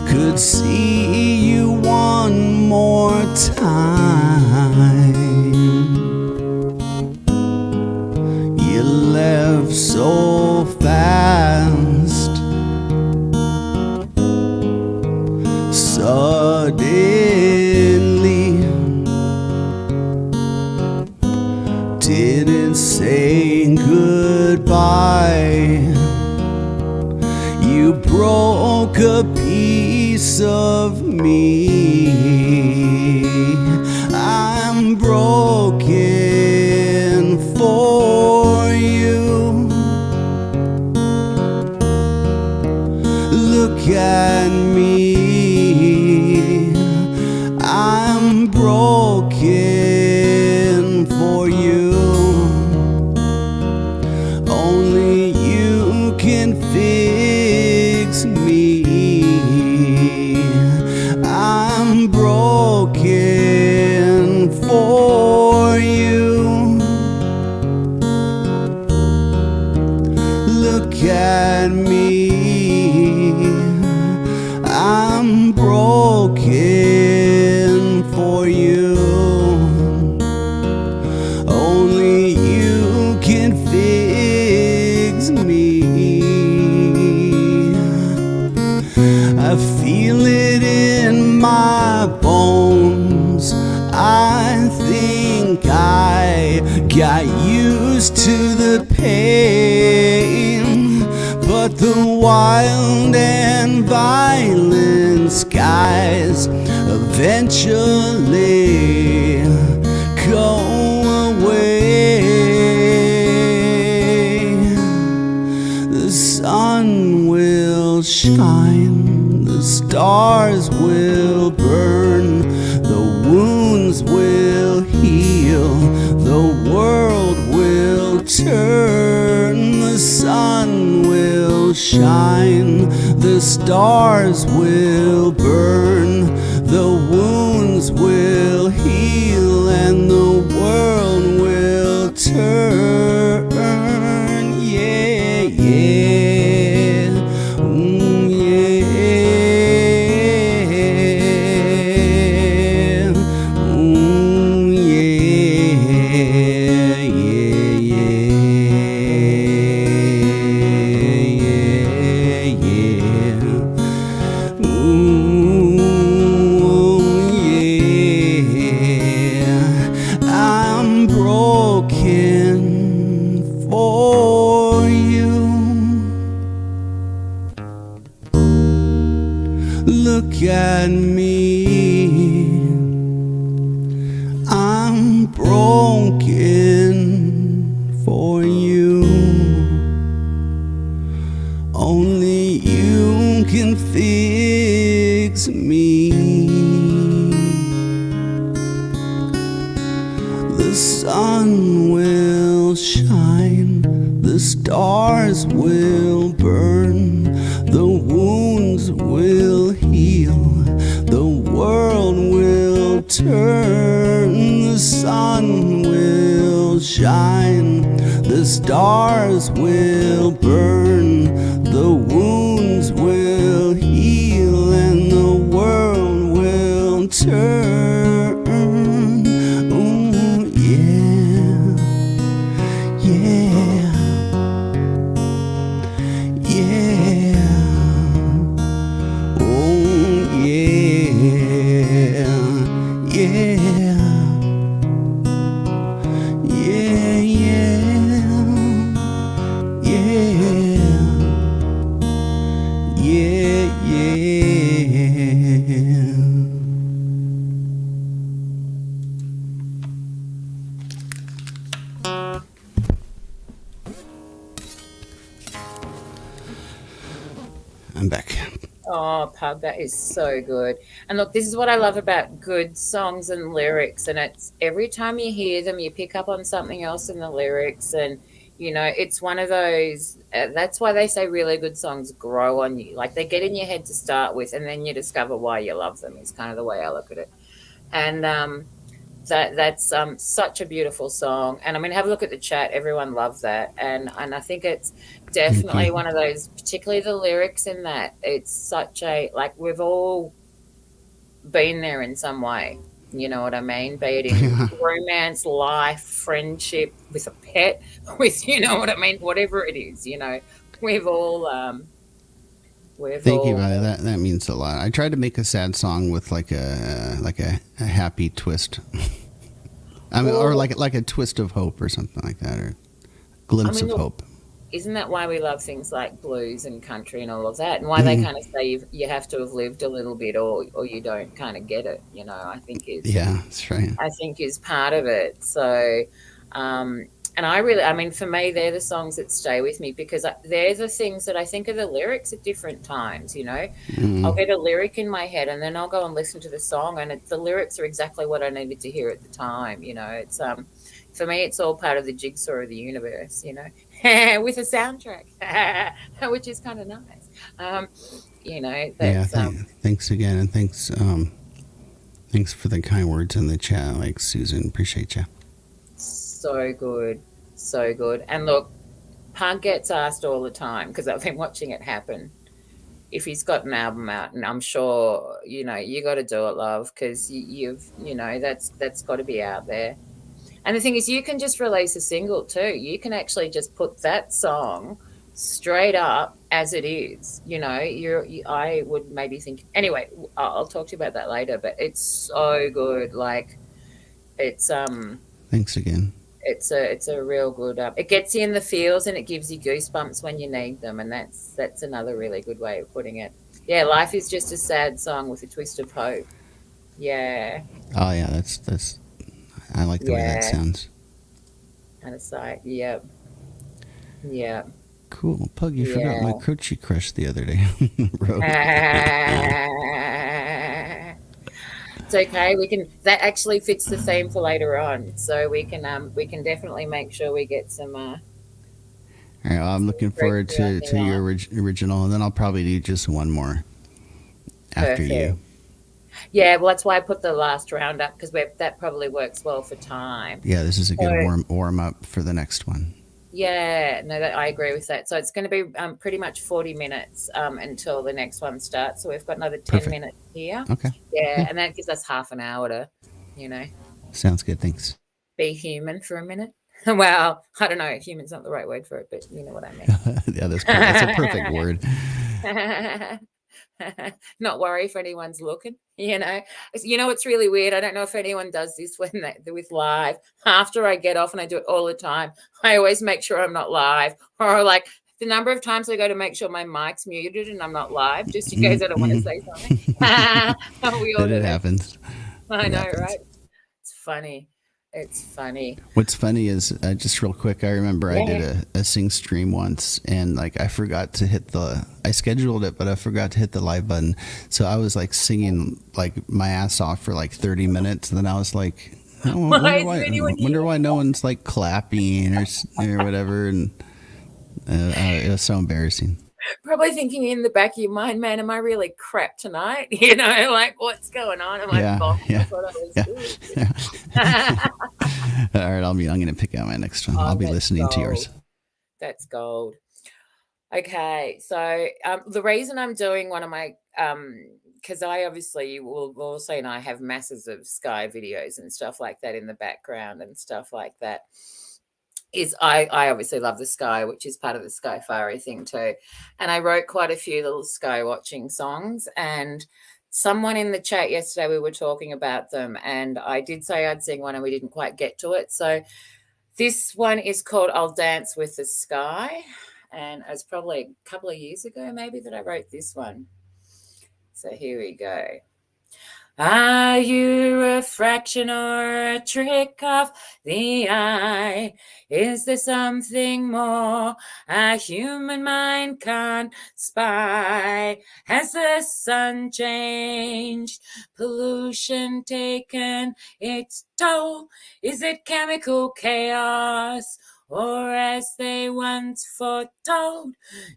could see you one more time. You left so fast, suddenly. Didn't say goodbye. You broke a piece of me. I'm broken for you. Look at me, I'm broken for you. Only you can fix me. I'm broken for you. Look at me, got used to the pain, but the wild and violent skies eventually go away. The sun will shine, the stars will burn, the wounds will heal, the world will turn. The sun will shine, the stars will burn, the wounds will heal, and the world will turn. Yeah, yeah, yeah, I'm broken for you. Look at me, I'm broken for you. Only you can fix me. The sun will shine, the stars will burn, the wounds will heal, the world will turn. The sun will shine, the stars will burn, the wounds will heal, and the world will turn. Ooh, yeah, yeah, yeah. Oh, yeah, yeah. Yeah, yeah, yeah, yeah, yeah. I'm back. Oh, Pug, that is so good. And look, this is what I love about good songs and lyrics. And it's every time you hear them, you pick up on something else in the lyrics. And, it's one of those, that's why they say really good songs grow on you. Like they get in your head to start with, and then you discover why you love them, is kind of the way I look at it. And that's such a beautiful song. And I mean, have a look at the chat. Everyone loves that, and I think it's Thank definitely you. one of those, particularly the lyrics in that. It's such a, like, we've all been there in some way. You know what I mean? Be it in Yeah. romance, life, friendship, with a pet, with, you know what I mean, whatever it is. We've all we've Thank you, all Valley. That means a lot. I tried to make a sad song with like a happy twist. I mean, or well. like a twist of hope or something like that, or I glimpse mean, of look, hope. isn't that why we love things like blues and country and all of that, and why they Mhm. kind of say you have to have lived a little bit, or you don't kind of get it, I think is Yeah, that's right. part of it. So, um, and I mean, for me, they're the songs that stay with me because they're the things that I think of the lyrics at different times. I'll Mm. get a lyric in my head and then I'll go and listen to the song, and the lyrics are exactly what I needed to hear at the time. It's for me, it's all part of the jigsaw of the universe. With a soundtrack, which is kind of nice. Um, Yeah. that's Thanks again, and thanks for the kind words in the chat, like Susan. Appreciate you. so good, so good. And look, Pug gets asked all the time because I've been watching it happen. If he's got an album out, and I'm sure you got to do it, love, because that's got to be out there. And the thing is, you can just release a single too. You can actually just put that song straight up as it is. I would maybe think. Anyway, I'll talk to you about that later. But it's so good. Like it's Thanks again. It's a real good. It gets you in the feels and it gives you goosebumps when you need them, and that's another really good way of putting it. Yeah, life is just a sad song with a twist of hope. Yeah, Oh yeah, that's. I like the way that yeah. sounds. And it's like, yep, yep, Cool. Pug, you forgot my yeah. Croce crush the other day. Road. It's okay. We can. That actually fits the theme for later on, so we can definitely make sure we get All right, well, I'm some looking forward Croce on to the your original, and then I'll probably do just one more after you. perfect. Yeah, well, that's why I put the last round up because that probably works well for time. Yeah, this is a So good warm up for the next one. yeah, no, I agree with that. So it's going to be pretty much 40 minutes until the next one starts. So we've got another 10 Perfect. minutes here. Okay. Yeah, Yeah, and that gives us half an hour to, you know, sounds good. Thanks. be human for a minute. Well, I don't know. Human's not the right word for it, but you know what I mean. Yeah, that's a perfect word. Not worry if anyone's looking, it's really weird. I don't know if anyone does this when with live. After I get off, and I do it all the time, I always make sure I'm not live, or like the number of times I go to make sure my mic's muted and I'm not live, just in case I don't want to say something. We all That do it that. happens. I It know, happens. right? It's funny. It's funny. What's funny is just real quick. I remember I did Yeah. a sing stream once, and like I forgot to hit I scheduled it, but I forgot to hit the live button. So I was like singing like my ass off for like 30 minutes, and then I was like, oh, Why isn't anyone wonder here? why no one's like clapping or whatever, and it was so embarrassing. Probably thinking in the back of your mind, man, am I really crap tonight? Like what's going on? Am I Yeah, bombed? I yeah, thought I was yeah. good. Yeah. All right, I'm gonna pick out my next one. I'll Oh, be that's listening to gold. yours. That's gold. Okay, so the reason I'm doing one of my because I obviously will say, and I have masses of Sky videos and stuff like that in the background and stuff like that. Is I obviously love the sky, which is part of the Skyfari thing too. And I wrote quite a few little sky watching songs. And someone in the chat yesterday, we were talking about them, and I did say I'd sing one, and we didn't quite get to it. So this one is called "I'll Dance with the Sky," and it's probably a couple of years ago, maybe, that I wrote this one. So here we go. Are you a fraction or a trick of the eye? Is there something more a human mind can't spy? Has the sun changed? Pollution taken its toll? Is it chemical chaos? Or as they once foretold,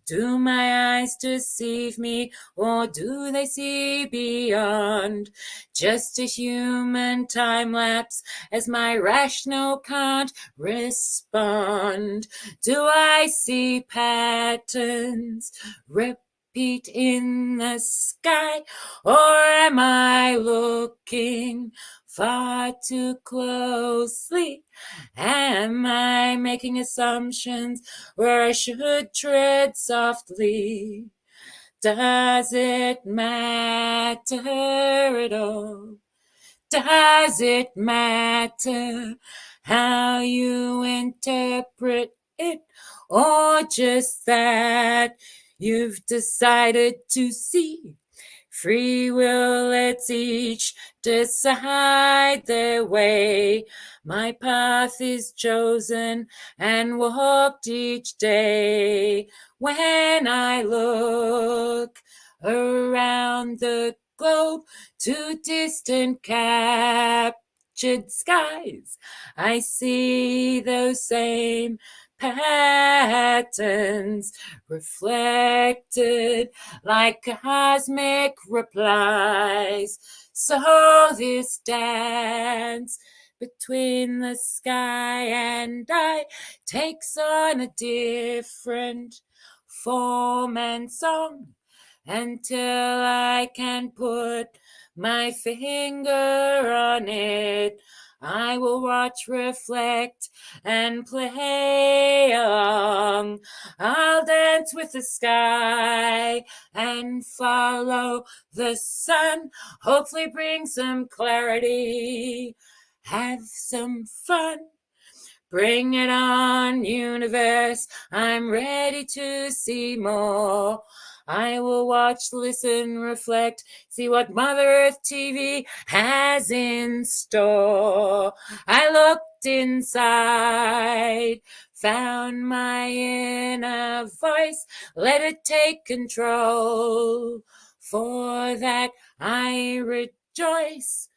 do my eyes deceive me, or do they see beyond? Just a human time lapse as my rational can't respond. Do I see patterns repeat in the sky, or am I looking far too closely? Am I making assumptions where I should tread softly? Does it matter at all? Does it matter how you interpret it, or just that you've decided to see? Free will lets each decide their way. My path is chosen and walked each day. When I look around the globe to distant captured skies, I see those same patterns reflected like cosmic replies. So this dance between the sky and I takes on a different form and song until I can put my finger on it. I will watch, reflect, and play along. I'll dance with the sky and follow the sun. Hopefully bring some clarity. Have some fun. Bring it on, universe. I'm ready to see more. I will watch, listen, reflect, see what Mother Earth TV has in store. I looked inside, found my inner voice, let it take control. For that I rejoice.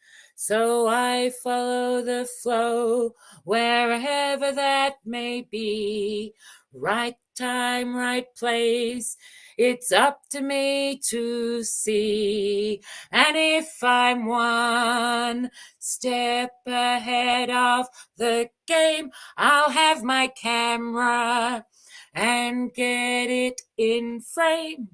So I follow the flow, wherever that may be. Right time, right place. It's up to me to see. And if I'm one step ahead of the game, I'll have my camera and get it in frame.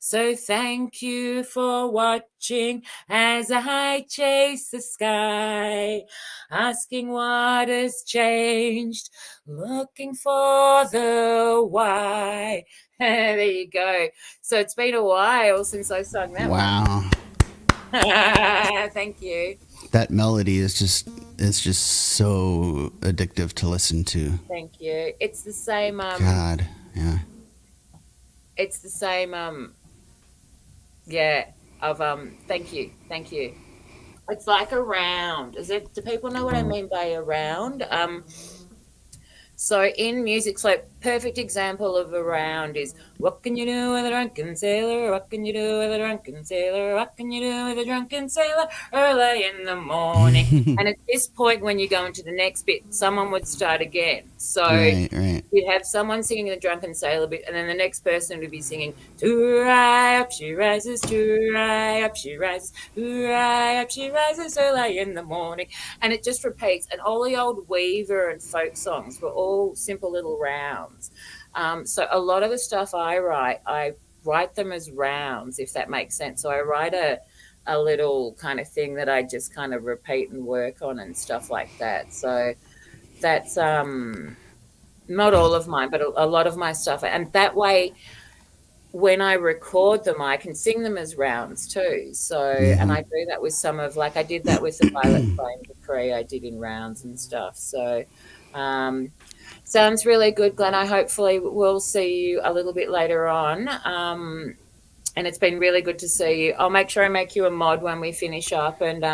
So thank you for watching as I chase the sky, asking what has changed, looking for the why. There you go. So it's been a while since I sung that Wow. one. Thank you. That melody is just so addictive to listen to. Thank you. It's the same God, yeah. it's the same yeah, of thank you. It's like a round. Do people know what I mean by a round? So in music, so perfect example of a round is what can you do with a drunken sailor? What can you do with a drunken sailor? What can you do with a drunken sailor early in the morning? And at this point, when you go into the next bit, someone would start again. So Right. you'd have someone singing the drunken sailor bit, and then the next person would be singing "Hooray, up she rises, hooray, up she rises, hooray, up she rises early in the morning," and it just repeats. And all the old Weaver and folk songs were all simple little rounds. So a lot of the stuff I write them as rounds, if that makes sense. So I write a little kind of thing that I just kind of repeat and work on and stuff like that. So that's not all of mine, but a lot of my stuff. And that way, when I record them, I can sing them as rounds too. So, and I do that with some of, like I did that with the Violet Flame Decree I did in rounds and stuff. So, sounds really good, Glenn. I hopefully will see you a little bit later on. And it's been really good to see you. I'll make sure I make you a mod when we finish up and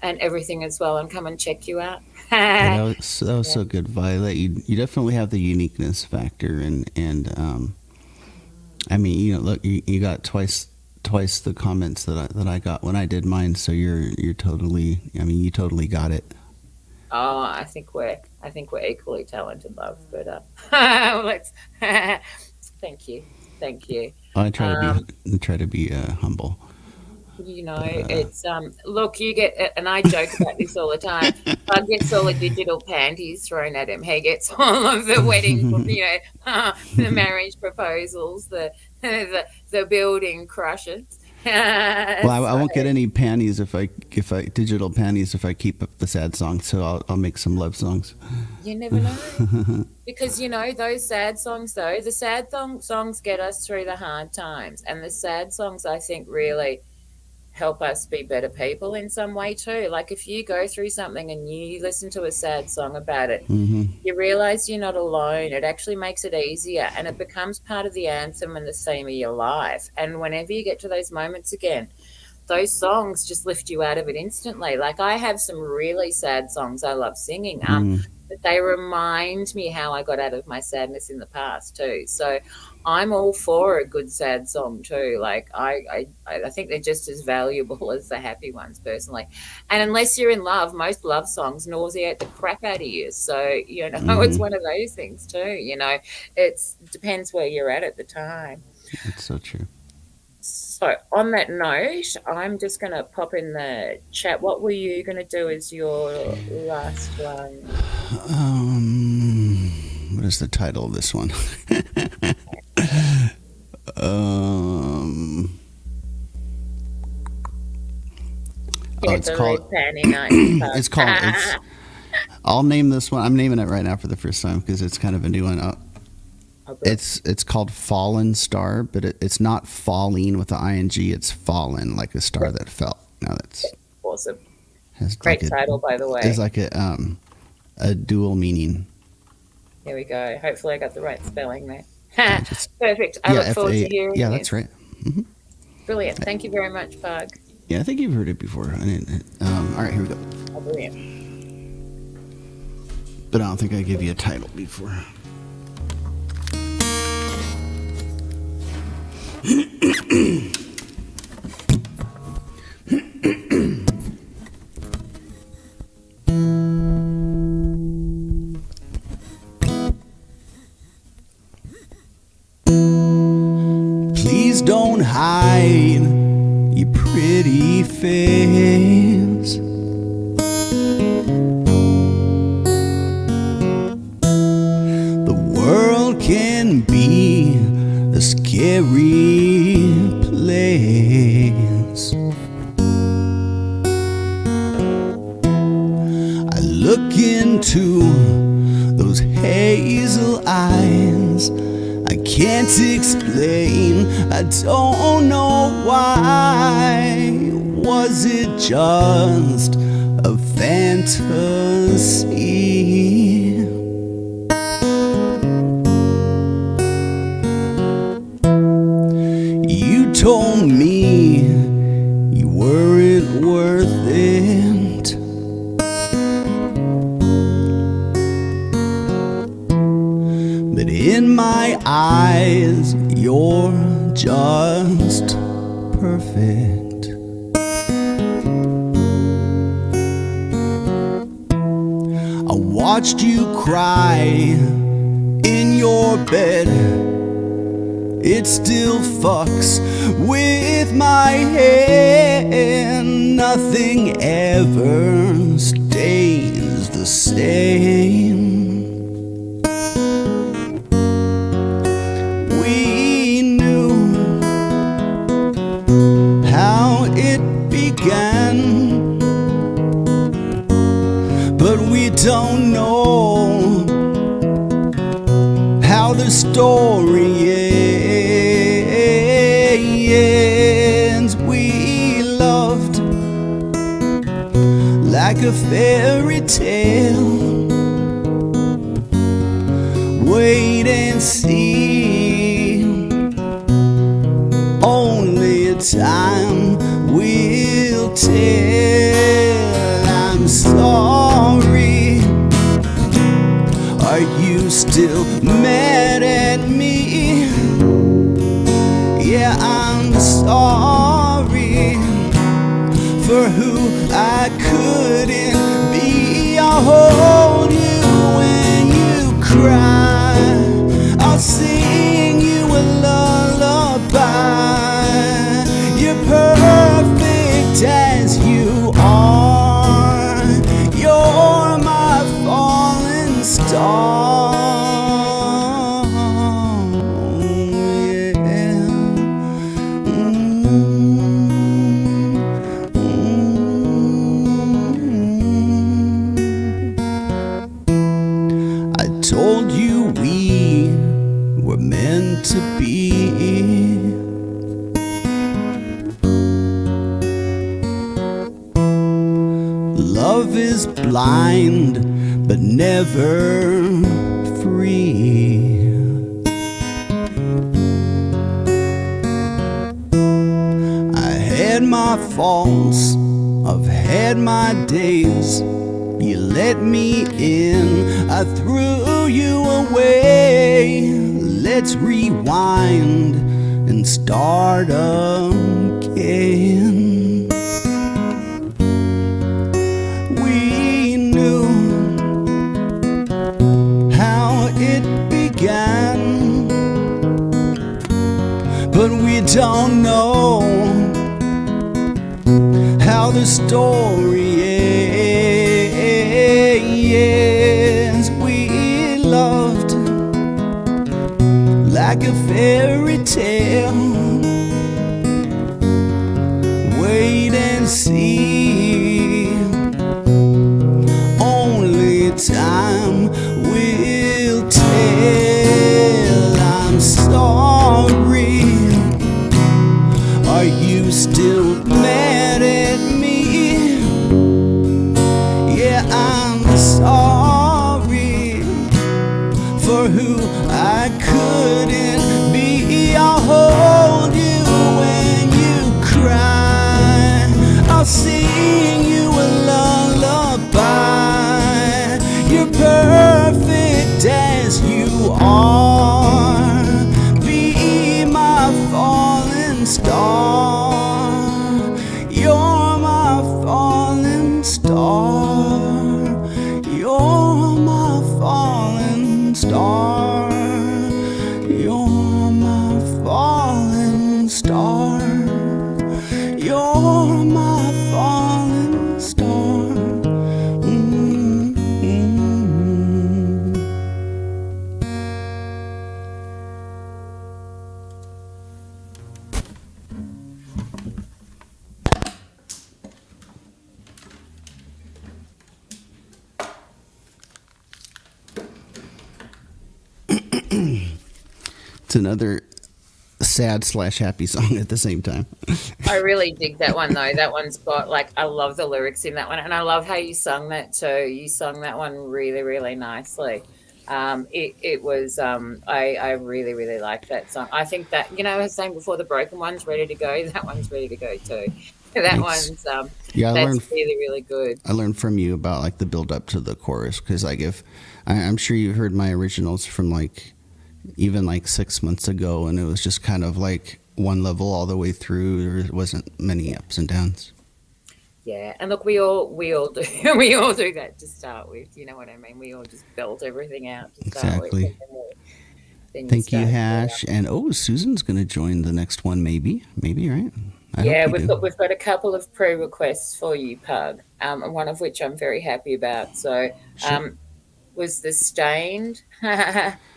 everything as well, and come and check you out. Yeah, that was so good, Violet. You definitely have the uniqueness factor, and I mean, you know, look, you got twice the comments that I got when I did mine. So you're totally, I mean, you totally got it. Oh, I think we're equally talented, love. But let's. Thank you. I try to be humble. You know, it's look, you get, and I joke about this all the time. Bug gets all the digital panties thrown at him. He gets all of the wedding, you know, the marriage proposals, the building crushes. Well, I won't get any panties if I digital panties if I keep up the sad songs. So I'll make some love songs. You never know, because you know those sad songs. Though the sad songs get us through the hard times, and the sad songs I think really help us be better people in some way too. Like if you go through something and you listen to a sad song about it, you realize you're not alone. It actually makes it easier, and it becomes part of the anthem and the theme of your life. And whenever you get to those moments again, those songs just lift you out of it instantly. Like I have some really sad songs I love singing, but they remind me how I got out of my sadness in the past too. So I'm all for a good sad song too. Like I think they're just as valuable as the happy ones personally. And unless you're in love, most love songs nauseate the crap out of you. So, you know, it's one of those things too, you know. It depends where you're at the time. That's so true. So on that note, I'm just going to pop in the chat. What were you going to do as your last one? What is the title of this one? It's called. I'll name this one. I'm naming it right now for the first time because it's kind of a new one. It's called Fallen Star, but it's not falling with the ing. It's fallen, like a star that fell. Now that's awesome. Has Great like title, by the way. It's like a dual meaning. There we go. Hopefully I got the right spelling there. Perfect. I Yeah, look forward to F-A, hearing yeah, this. that's right. Hmm. Brilliant. Thank you very much, Pug. Yeah, I think you've heard it before. All right, here we go. Oh, brilliant. But I don't think I gave you a title before. Please don't hide your pretty face. The world can be a scary place. I look into those hazel eyes. I can't explain, I don't know why. Was it just a fantasy? You told me you weren't worth it. But in my eyes, you're just perfect. I watched you cry in your bed. It still fucks with my head. Nothing ever stays the same. We knew how it began, but we don't know how the story ends. We loved like a fairy tale. Wait and see, only time will tell. I'm sorry, are you still mad at me? Yeah, I'm sorry for who I couldn't be. I'll hold you when you cry. I'll sing you a lullaby. You're perfect as you are. You're my fallen star. Yeah. I told you we were meant to be. Love is blind, but never free. I had my faults, I've had my days. You let me in, I threw you away. Let's rewind and start again. We knew how it began, but we don't know how the story ends. We loved like a fairy tale. Wait and see, only time will tell. I'm sorry, are you still mad at me? Yeah, I'm sorry. who I couldn't be. I'll hold you when you cry. I'll sing you a lullaby. You're perfect as you are. Be my falling star. You're my falling star. You're my falling star. You're my falling star. You're my falling star. It's another sad/happy song at the same time. I really dig that one though. That one's got like I love the lyrics in that one, and I love how you sung that too. You sung that one really, really nicely. It was I really, really like that song. I think that I was saying before, the broken one's ready to go. That one's ready to go too. That Thanks. one's Yeah, that's really, really good. I learned from you about like the build up to the chorus, because like if I'm sure you heard my originals from like even like 6 months ago, and it was just kind of like one level all the way through. There wasn't many ups and downs. Yeah, and look, we all do we all do that to start with. You know what I mean? We all just belt everything out to start with. Exactly. Then Thank you, start Hash. And Susan's going to join the next one, maybe, right? Yeah, we've got a couple of pre-requests for you, Pug. One of which I'm very happy about. So, was the Stained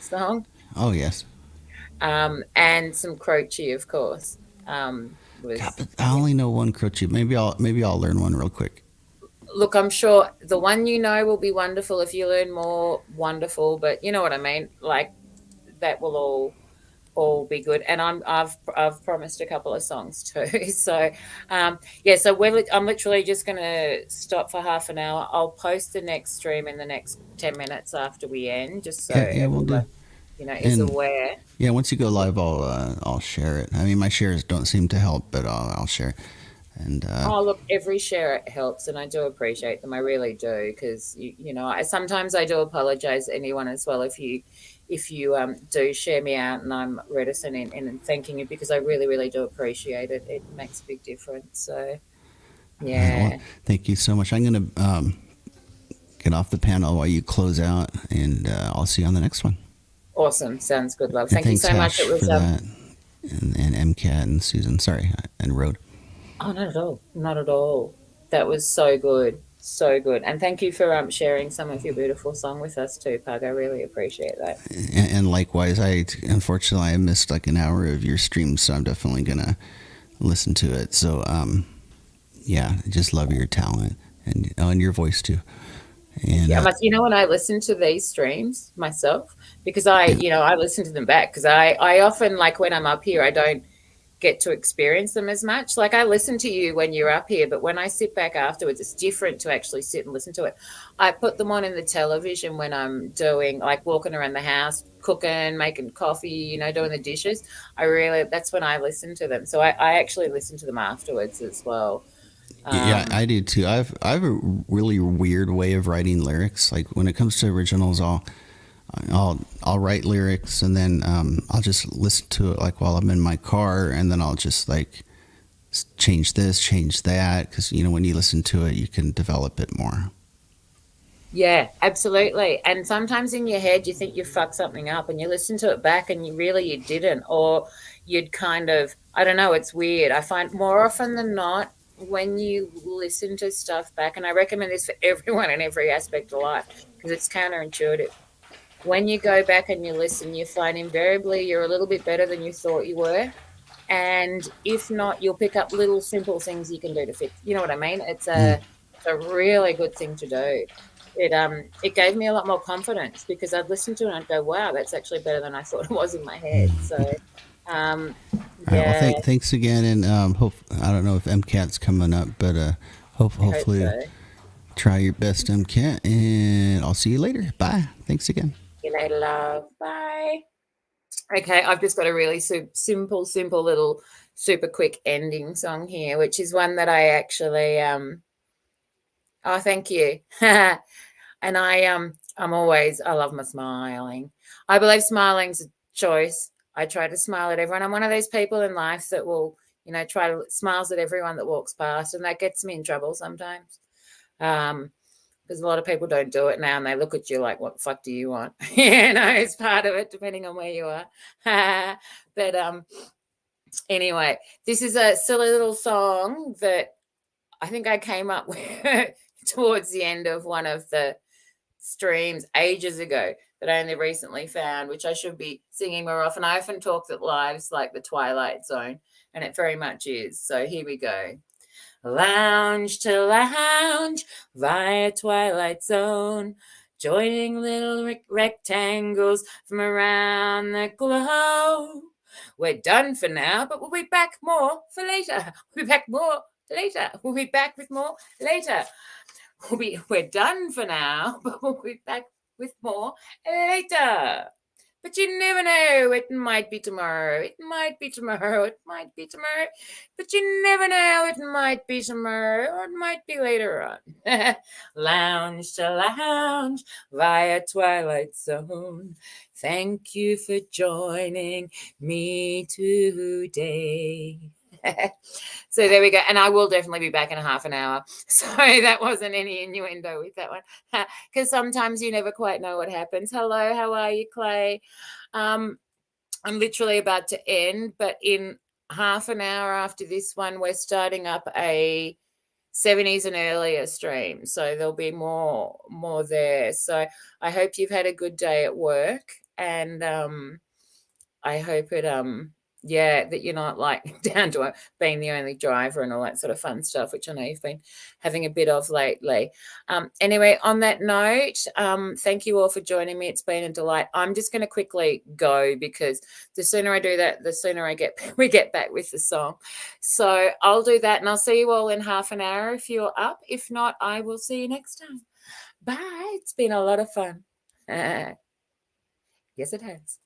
song, Oh yes. and some Croce, of course. Was God, but I only know one Croce. Maybe I'll learn one real quick. Look, I'm sure the one will be wonderful. If you learn more, wonderful. But you know what I mean. Like that will all be good. And I've promised a couple of songs too. So yeah. So I'm literally just going to stop for half an hour. I'll post the next stream in the next 10 minutes after we end, just so Yeah, we'll do. is aware. Yeah, once you go live, I'll share it. I mean, my shares don't seem to help, but I'll share. And oh, look, every share helps, and I do appreciate them. I really do, because sometimes I do apologize to anyone as well if you do share me out and I'm reticent in thanking you, because I really, really do appreciate it. It makes a big difference. So yeah. well, thank you so much. I'm gonna get off the panel while you close out, and I'll see you on the next one. Awesome. Sounds good, love. And Thank you so much. Hash, It was for that, and MCAT and Susan. Sorry, and Road. Oh, not at all. Not at all. That was so good. So good. And thank you for sharing some of your beautiful song with us too, Pug. I really appreciate that. And likewise, unfortunately I missed like an hour of your stream, so I'm definitely gonna listen to it. So yeah, I just love your talent and your voice too. And yeah, when I listen to these streams myself, because I listen to them back, because I often, like when I'm up here, I don't get to experience them as much. Like I listen to you when you're up here, but when I sit back afterwards, it's different to actually sit and listen to it. I put them on in the television when I'm doing, like, walking around the house, cooking, making coffee, doing the dishes. That's when I listen to them. So I actually listen to them afterwards as well. Yeah, I do too. I have a really weird way of writing lyrics. Like when it comes to originals, I'll write lyrics, and then I'll just listen to it like while I'm in my car, and then I'll just like change this, change that, because when you listen to it, you can develop it more. Yeah, absolutely. And sometimes in your head you think you fucked something up, and you listen to it back and you didn't, or you'd kind of, I don't know, it's weird. I find more often than not, when you listen to stuff back, and I recommend this for everyone in every aspect of life, because it's counterintuitive. When you go back and you listen, you find invariably you're a little bit better than you thought you were. And if not, you'll pick up little simple things you can do to fix. You know what I mean? It's a really good thing to do. It gave me a lot more confidence, because I'd listen to it and I'd go, wow, that's actually better than I thought it was in my head. So yeah. Well, thanks again, and I don't know if MCAT's coming up, but hopefully try your best, MCAT, and I'll see you later. Bye. Thanks again. Good later, love. Bye. Okay, I've just got a really simple little super quick ending song here, which is one that I actually oh, thank you. And I love my smiling. I believe smiling's a choice. I try to smile at everyone. I'm one of those people in life that will, try to smiles at everyone that walks past, and that gets me in trouble sometimes. Because a lot of people don't do it now, and they look at you like, what the fuck do you want? It's part of it, depending on where you are. But anyway, this is a silly little song that I think I came up with towards the end of one of the streams ages ago that I only recently found, which I should be singing more often. I often talk that life's like the Twilight Zone, and it very much is. So here we go. Lounge to lounge via Twilight Zone, joining little rectangles from around the globe. We're done for now, but we'll be back more for later. We'll be back more later. We'll be back with more later. We're done for now, but we'll be back with more later. But you never know. It might be tomorrow. It might be tomorrow. It might be tomorrow. But you never know. It might be tomorrow, or it might be later on. Lounge to lounge via Twilight Zone. Thank you for joining me today. So there we go. And I will definitely be back in a half an hour. So that wasn't any innuendo with that one. Because sometimes you never quite know what happens. Hello, how are you, Clay? I'm literally about to end, but in half an hour after this one, we're starting up a 70s and earlier stream. So there'll be more there. So I hope you've had a good day at work. And I hope it that you're not like down to being the only driver and all that sort of fun stuff, which I know you've been having a bit of lately. Anyway, on that note, thank you all for joining me. It's been a delight. I'm just going to quickly go because the sooner I do that, the sooner we get back with the song. So I'll do that, and I'll see you all in half an hour if you're up. If not, I will see you next time. Bye. It's been a lot of fun. Yes, it has.